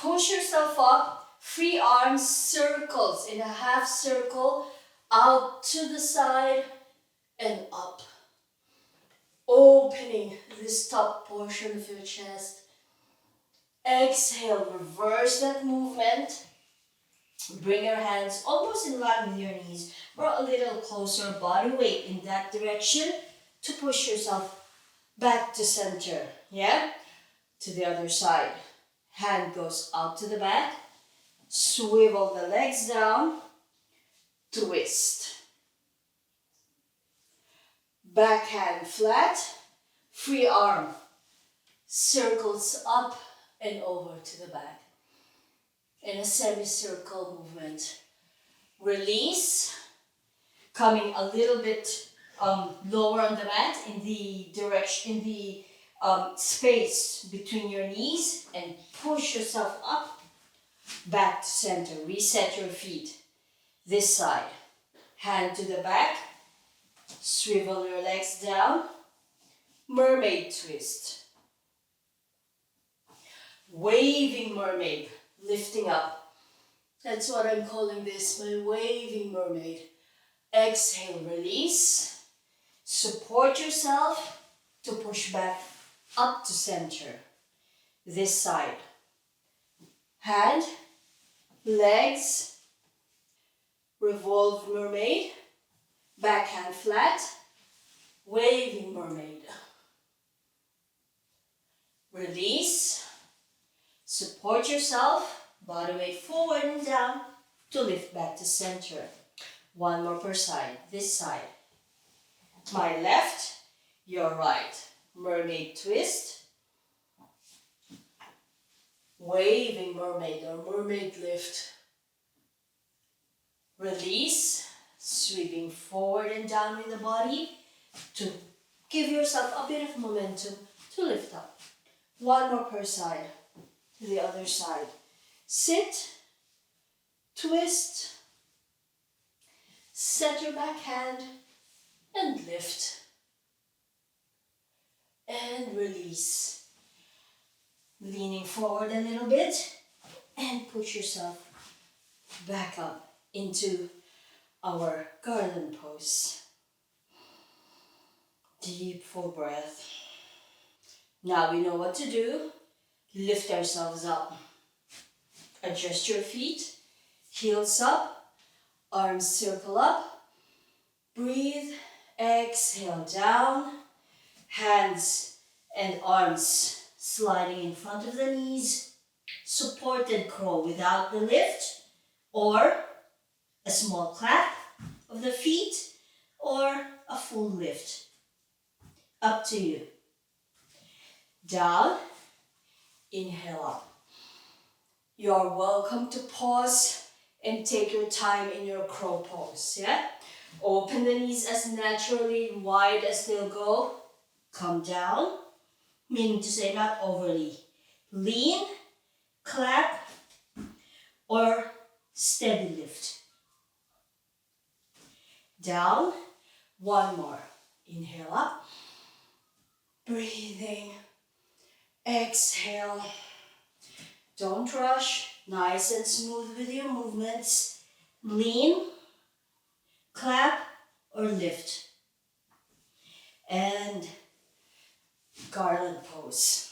Push yourself up. Free arms circles in a half circle. Out to the side and up. Opening this top portion of your chest. Exhale, reverse that movement. Bring your hands almost in line with your knees or a little closer, body weight in that direction to push yourself back to center. Yeah? To the other side. Hand goes out to the back. Swivel the legs down. Twist. Back hand flat. Free arm circles up and over to the back in a semicircle movement. Release, coming a little bit lower on the mat in the direction, in the space between your knees, and push yourself up, back to center. Reset your feet. This side, hand to the back, swivel your legs down, mermaid twist. Waving mermaid, lifting up. That's what I'm calling this, my waving mermaid. Exhale, release. Support yourself to push back up to center. This side. Hand, legs, revolve mermaid, back hand flat, waving mermaid. Release. Support yourself, body weight forward and down to lift back to center. One more per side, this side. My left, your right. Mermaid twist. Waving mermaid or mermaid lift. Release, sweeping forward and down with the body to give yourself a bit of momentum to lift up. One more per side. To the other side. Sit, twist, set your back hand and lift. And release. Leaning forward a little bit and push yourself back up into our garland pose. Deep full breath. Now we know what to do. Lift ourselves up. Adjust your feet. Heels up. Arms circle up. Breathe. Exhale down. Hands and arms sliding in front of the knees. Supported crow without the lift, or a small clap of the feet, or a full lift. Up to you. Down. Inhale up. You're welcome to pause and take your time in your crow pose, yeah? Open the knees as naturally wide as they'll go. Come down, meaning to say not overly. Lean, clap, or steady lift. Down, one more. Inhale up. Breathing. Exhale. Don't rush. Nice and smooth with your movements. Lean, clap, or lift. And garland pose.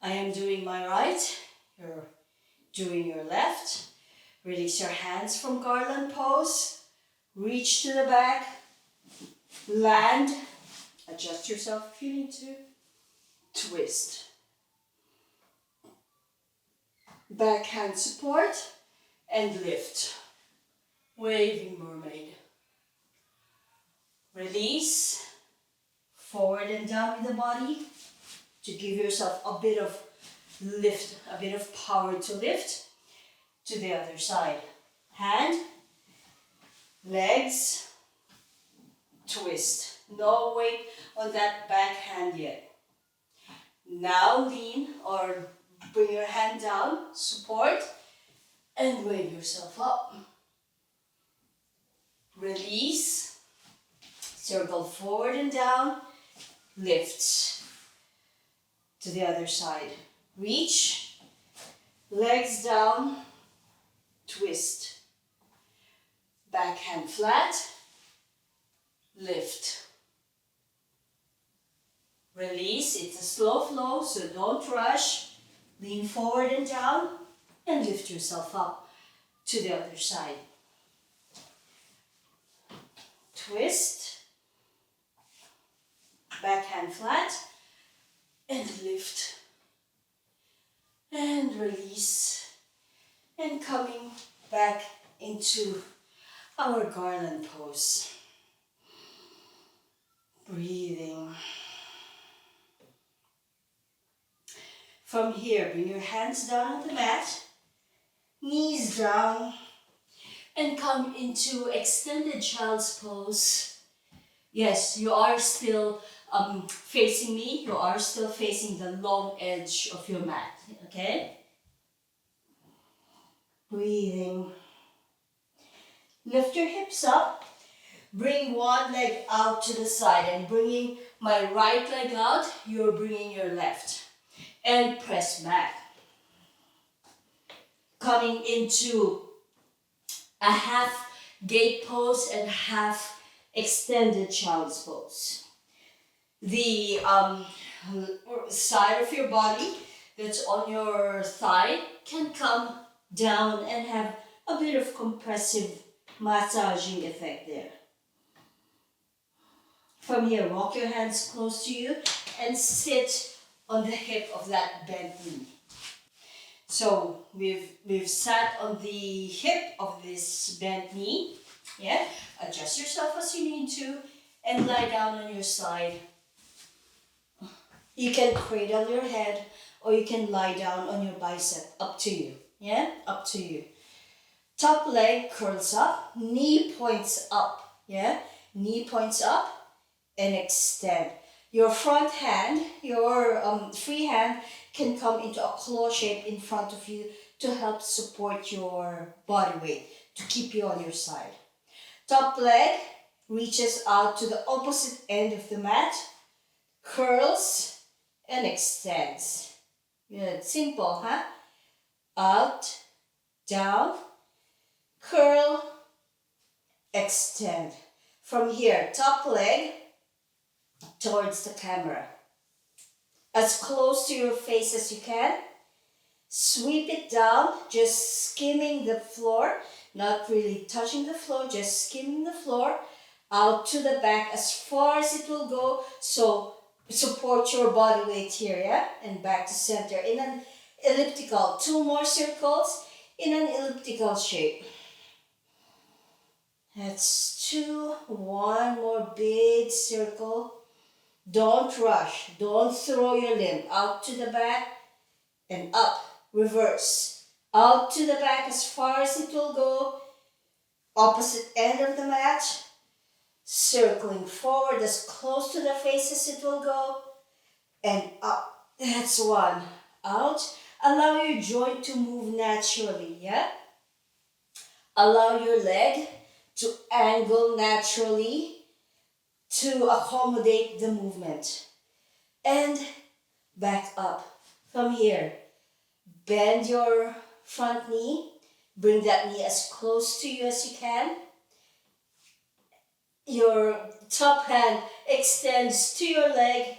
I am doing my right. You're doing your left. Release your hands from garland pose. Reach to the back. Land. Adjust yourself if you need to. Twist. Back hand support and lift. Waving mermaid. Release. Forward and down with the body to give yourself a bit of lift, a bit of power to lift to the other side. Hand, legs, twist. No weight on that back hand yet. Now lean or bring your hand down, support, and wave yourself up. Release, circle forward and down, lift to the other side. Reach, legs down, twist. Back hand flat, lift. Release, it's a slow flow, so don't rush. Lean forward and down and lift yourself up to the other side. Twist, back hand flat and lift. And release. And coming back into our garland pose. Breathing. From here, bring your hands down on the mat, knees down, and come into extended child's pose. Yes, you are still facing me. You are still facing the long edge of your mat, okay? Breathing. Lift your hips up. Bring one leg out to the side, and bringing my right leg out, you're bringing your left. And press back. Coming into a half gate pose and half extended child's pose. The side of your body that's on your thigh can come down and have a bit of compressive massaging effect there. From here, walk your hands close to you and sit on the hip of that bent knee. So we've sat on the hip of this bent knee. Yeah, adjust yourself as you need to and lie down on your side. You can cradle your head or you can lie down on your bicep. Up to you. Yeah, up to you. Top leg curls up, knee points up. Yeah, knee points up and extend. Your front hand, your free hand can come into a claw shape in front of you to help support your body weight, to keep you on your side. Top leg reaches out to the opposite end of the mat, curls and extends. Yeah, it's simple, huh? Out, down, curl, extend. From here, top leg towards the camera. As close to your face as you can. Sweep it down, just skimming the floor, not really touching the floor, just skimming the floor, out to the back as far as it will go. So support your body weight here, yeah? And back to center in an elliptical. 2 more circles in an elliptical shape. That's 2. 1 more big circle. Don't rush. Don't throw your limb. Out to the back and up. Reverse. Out to the back as far as it will go. Opposite end of the mat. Circling forward as close to the face as it will go. And up. That's 1. Out. Allow your joint to move naturally, yeah? Allow your leg to angle naturally to accommodate the movement. And back up. From here, bend your front knee. Bring that knee as close to you as you can. Your top hand extends to your leg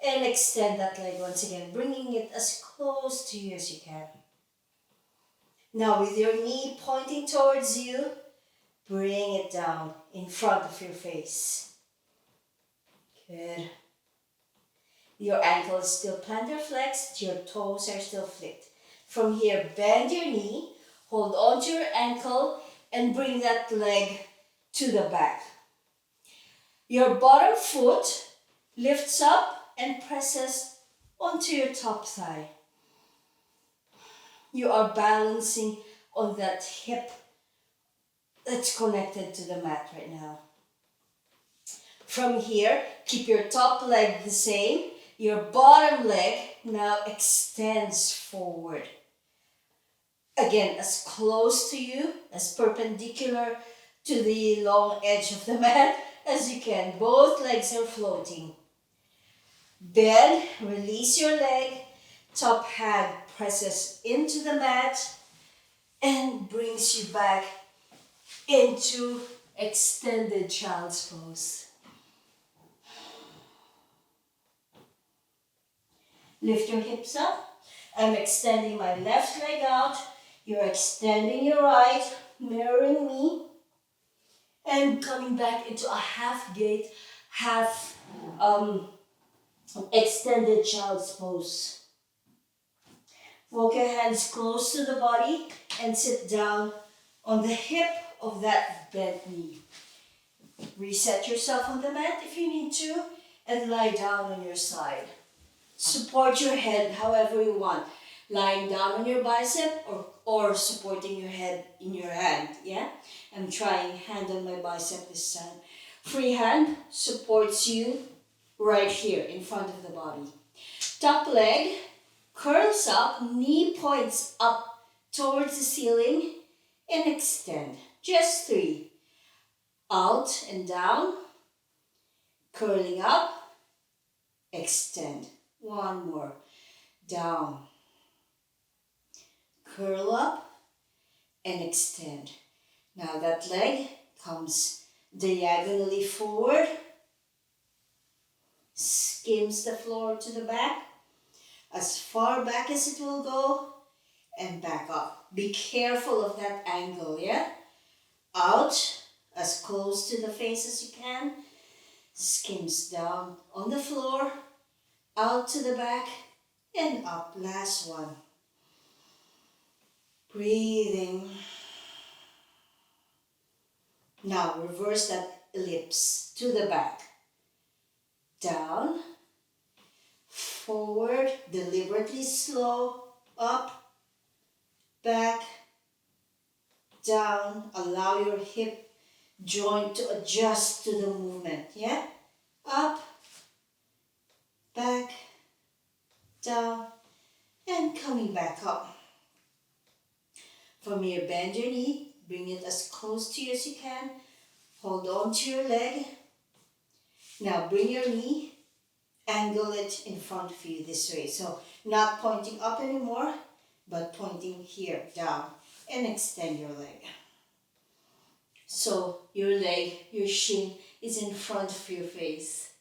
and extend that leg once again, bringing it as close to you as you can. Now with your knee pointing towards you, bring it down in front of your face. Good. Your ankle is still plantar flexed, your toes are still flicked. From here, bend your knee, hold on to your ankle, and bring that leg to the back. Your bottom foot lifts up and presses onto your top thigh. You are balancing on that hip that's connected to the mat right now. From here, keep your top leg the same. Your bottom leg now extends forward. Again, as close to you, as perpendicular to the long edge of the mat as you can. Both legs are floating. Bend, release your leg. Top hand presses into the mat and brings you back into extended child's pose. Lift your hips up. I'm extending my left leg out. You're extending your right, mirroring me. And coming back into a half gate, half extended child's pose. Walk your hands close to the body and sit down on the hip of that bent knee. Reset yourself on the mat if you need to and lie down on your side. Support your head however you want. Lying down on your bicep or supporting your head in your hand, yeah? I'm trying hand on my bicep this time. Free hand supports you right here in front of the body. Top leg curls up, knee points up towards the ceiling and extend. Just 3. Out and down, curling up, extend. 1 more. Down. Curl up and extend. Now that leg comes diagonally forward, skims the floor to the back, as far back as it will go, and back up. Be careful of that angle, yeah? Out, as close to the face as you can, skims down on the floor, out to the back, and up. Last one. Breathing. Now reverse that ellipse to the back. Down, forward, deliberately slow, up, back, down. Allow your hip joint to adjust to the movement, yeah? Up, back, down, and coming back up. From here, bend your knee, bring it as close to you as you can. Hold on to your leg. Now bring your knee, angle it in front of you this way. So not pointing up anymore, but pointing here, down, and extend your leg. So your leg, your shin is in front of your face.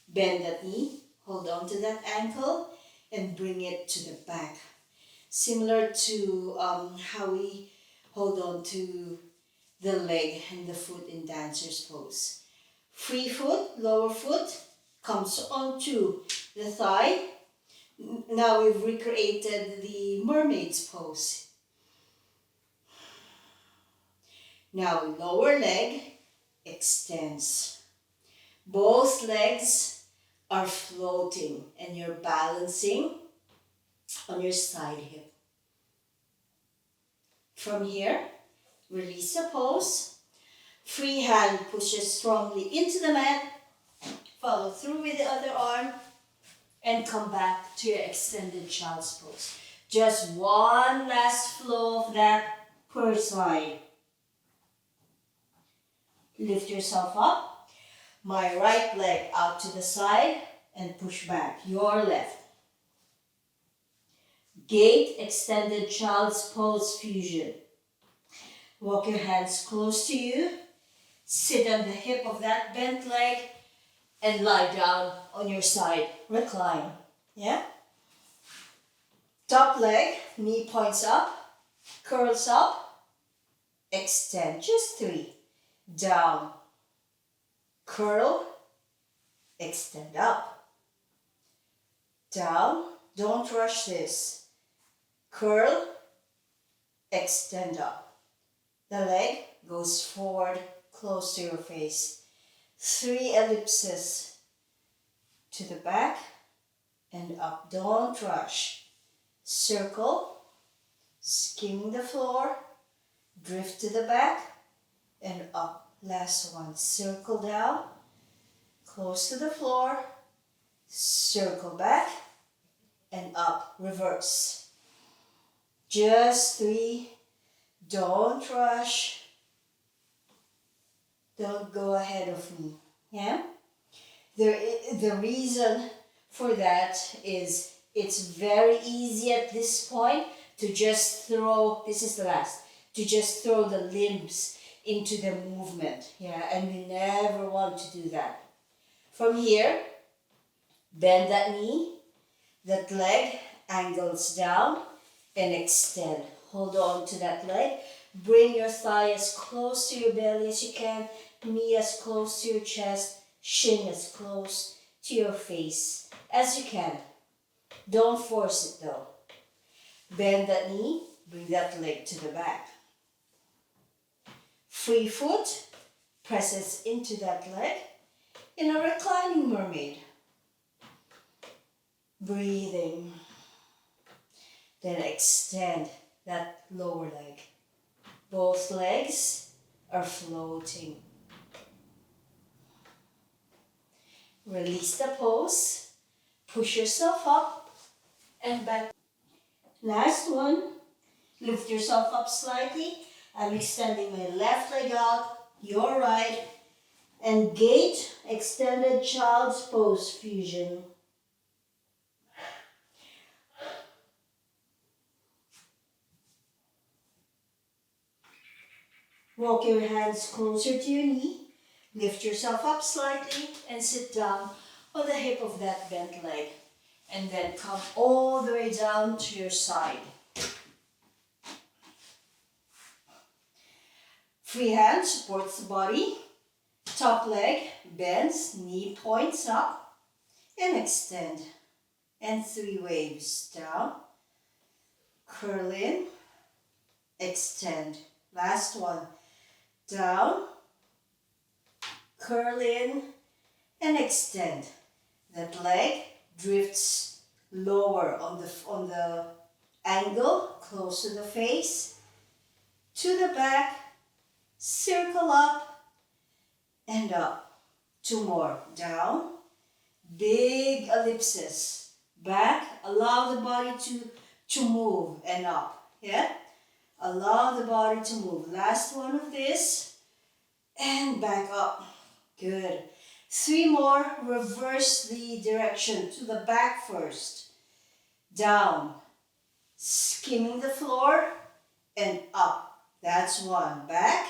Bend that knee, hold on to that ankle, and bring it to the back. Similar to how we hold on to the leg and the foot in dancer's pose. Free foot, lower foot, comes onto the thigh. Now we've recreated the mermaid's pose. Now lower leg extends. Both legs are floating and you're balancing on your side hip. From here, release the pose. Free hand pushes strongly into the mat. Follow through with the other arm and come back to your extended child's pose. Just one last flow of that per side. Lift yourself up. My right leg out to the side and push back. Your left. Gate extended child's pose fusion. Walk your hands close to you. Sit on the hip of that bent leg and lie down on your side. Recline. Yeah? Top leg, knee points up, curls up, extend. Just 3. Down, curl, extend up. Down, don't rush this. Curl, extend up. The leg goes forward, close to your face. 3 ellipses to the back and up. Don't rush. Circle, skimming the floor, drift to the back and up. Last one. Circle down, close to the floor, circle back and up. Reverse. Just 3. Don't rush. Don't go ahead of me. Yeah? The reason for that is it's very easy at this point to just throw, this is the last, to just throw the limbs into the movement. Yeah, and we never want to do that. From here, bend that knee, that leg angles down and extend. Hold on to that leg. Bring your thigh as close to your belly as you can, knee as close to your chest, shin as close to your face as you can. Don't force it though. Bend that knee, bring that leg to the back. Free foot presses into that leg in a reclining mermaid. Breathing. Then extend that lower leg. Both legs are floating. Release the pose. Push yourself up and back. Last one. Lift yourself up slightly. I'm extending my left leg out, your right, and gate extended child's pose fusion. Walk your hands closer to your knee, lift yourself up slightly, and sit down on the hip of that bent leg. And then come all the way down to your side. Free hand supports the body. Top leg bends, knee points up, and extend. And 3 waves down, curl in, extend. Last one. Down, curl in, and extend. That leg drifts lower on the angle, close to the face, to the back, circle up, and up. 2 more. Down, big ellipses. Back, allow the body to move, and up. Yeah? Allow the body to move. Last one of this, and back up. Good. 3 more. Reverse the direction to the back first. Down, skimming the floor, and up. That's 1. Back,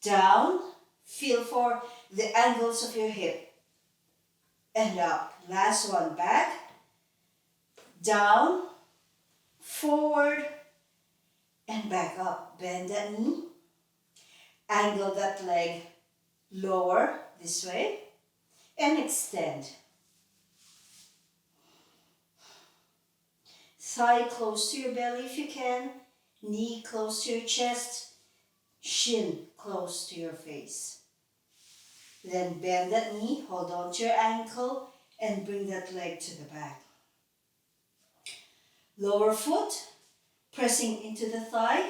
down, feel for the angles of your hip, and up. Last one, back, down, forward, and back up. Bend that knee, angle that leg lower this way, and extend. Thigh close to your belly if you can, knee close to your chest, shin close to your face. Then bend that knee, hold on to your ankle, and bring that leg to the back. Lower foot, pressing into the thigh.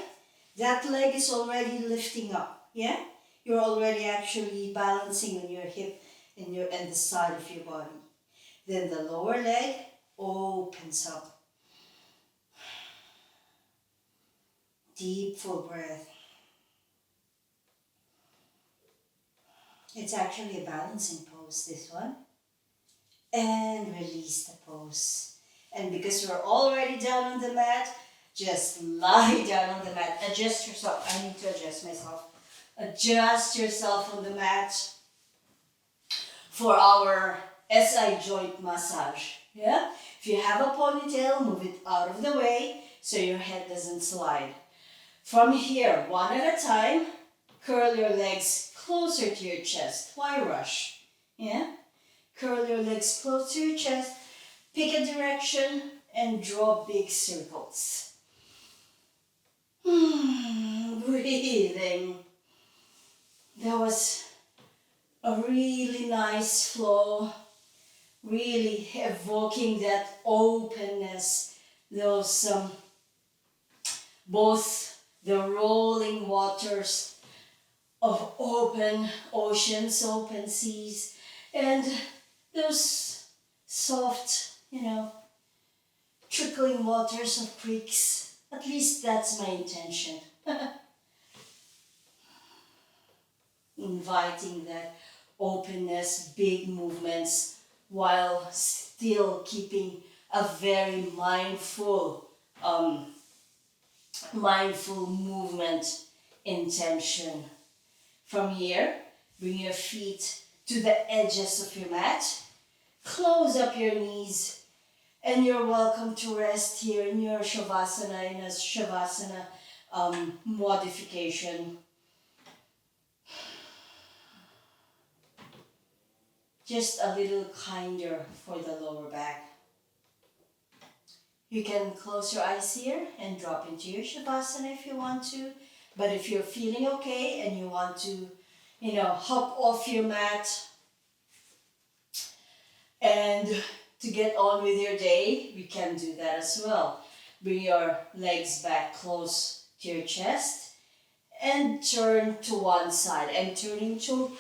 That leg is already lifting up, yeah? You're already actually balancing on your hip and the side of your body. Then the lower leg opens up. Deep, full breath. It's actually a balancing pose, this one. And release the pose. And because we're already down on the mat, just lie down on the mat. Adjust yourself. I need to adjust myself. Adjust yourself on the mat for our SI joint massage. Yeah? If you have a ponytail, move it out of the way so your head doesn't slide. From here, one at a time, curl your legs closer to your chest. Why rush? Yeah? Curl your legs close to your chest, pick a direction, and draw big circles. Breathing. That was a really nice flow, really evoking that openness, those both the rolling waters of open oceans, open seas, and those soft, trickling waters of creeks. At least that's my intention. Inviting that openness, big movements, while still keeping a very mindful movement intention. From here, bring your feet to the edges of your mat. Close up your knees, and you're welcome to rest here in your Shavasana, in a Shavasana modification. Just a little kinder for the lower back. You can close your eyes here and drop into your Shavasana if you want to. But if you're feeling okay and you want to, hop off your mat and to get on with your day, we can do that as well. Bring your legs back close to your chest and turn to one side. I'm turning to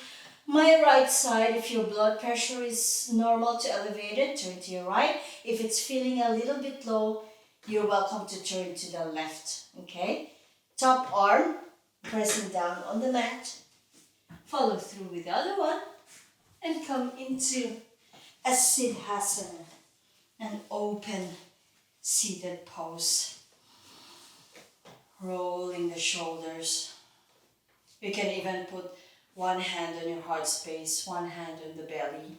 my right side. If your blood pressure is normal to elevated, turn to your right. If it's feeling a little bit low, you're welcome to turn to the left, okay? Top arm, pressing down on the mat. Follow through with the other one and come into a Siddhasana, an open seated pose. Rolling the shoulders. You can even put one hand on your heart space, one hand on the belly.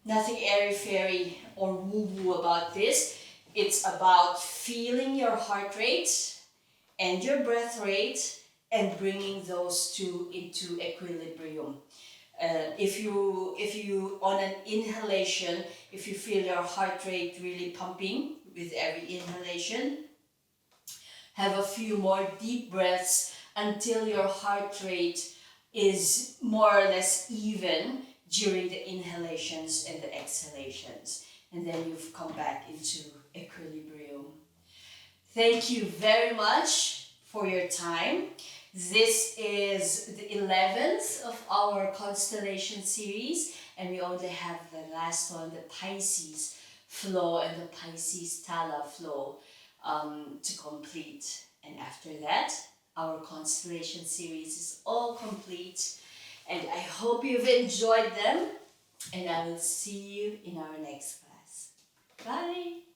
Nothing airy-fairy or woo-woo about this. It's about feeling your heart rate and your breath rate and bringing those two into equilibrium. If you on an inhalation, if you feel your heart rate really pumping with every inhalation, have a few more deep breaths until your heart rate is more or less even during the inhalations and the exhalations. And then you've come back into equilibrium. Thank you very much for your time. This is the 11th of our constellation series, and we only have the last one, the Pisces flow and the Pisces Tala flow to complete. And after that, our constellation series is all complete, and I hope you've enjoyed them, and I will see you in our next class. Bye!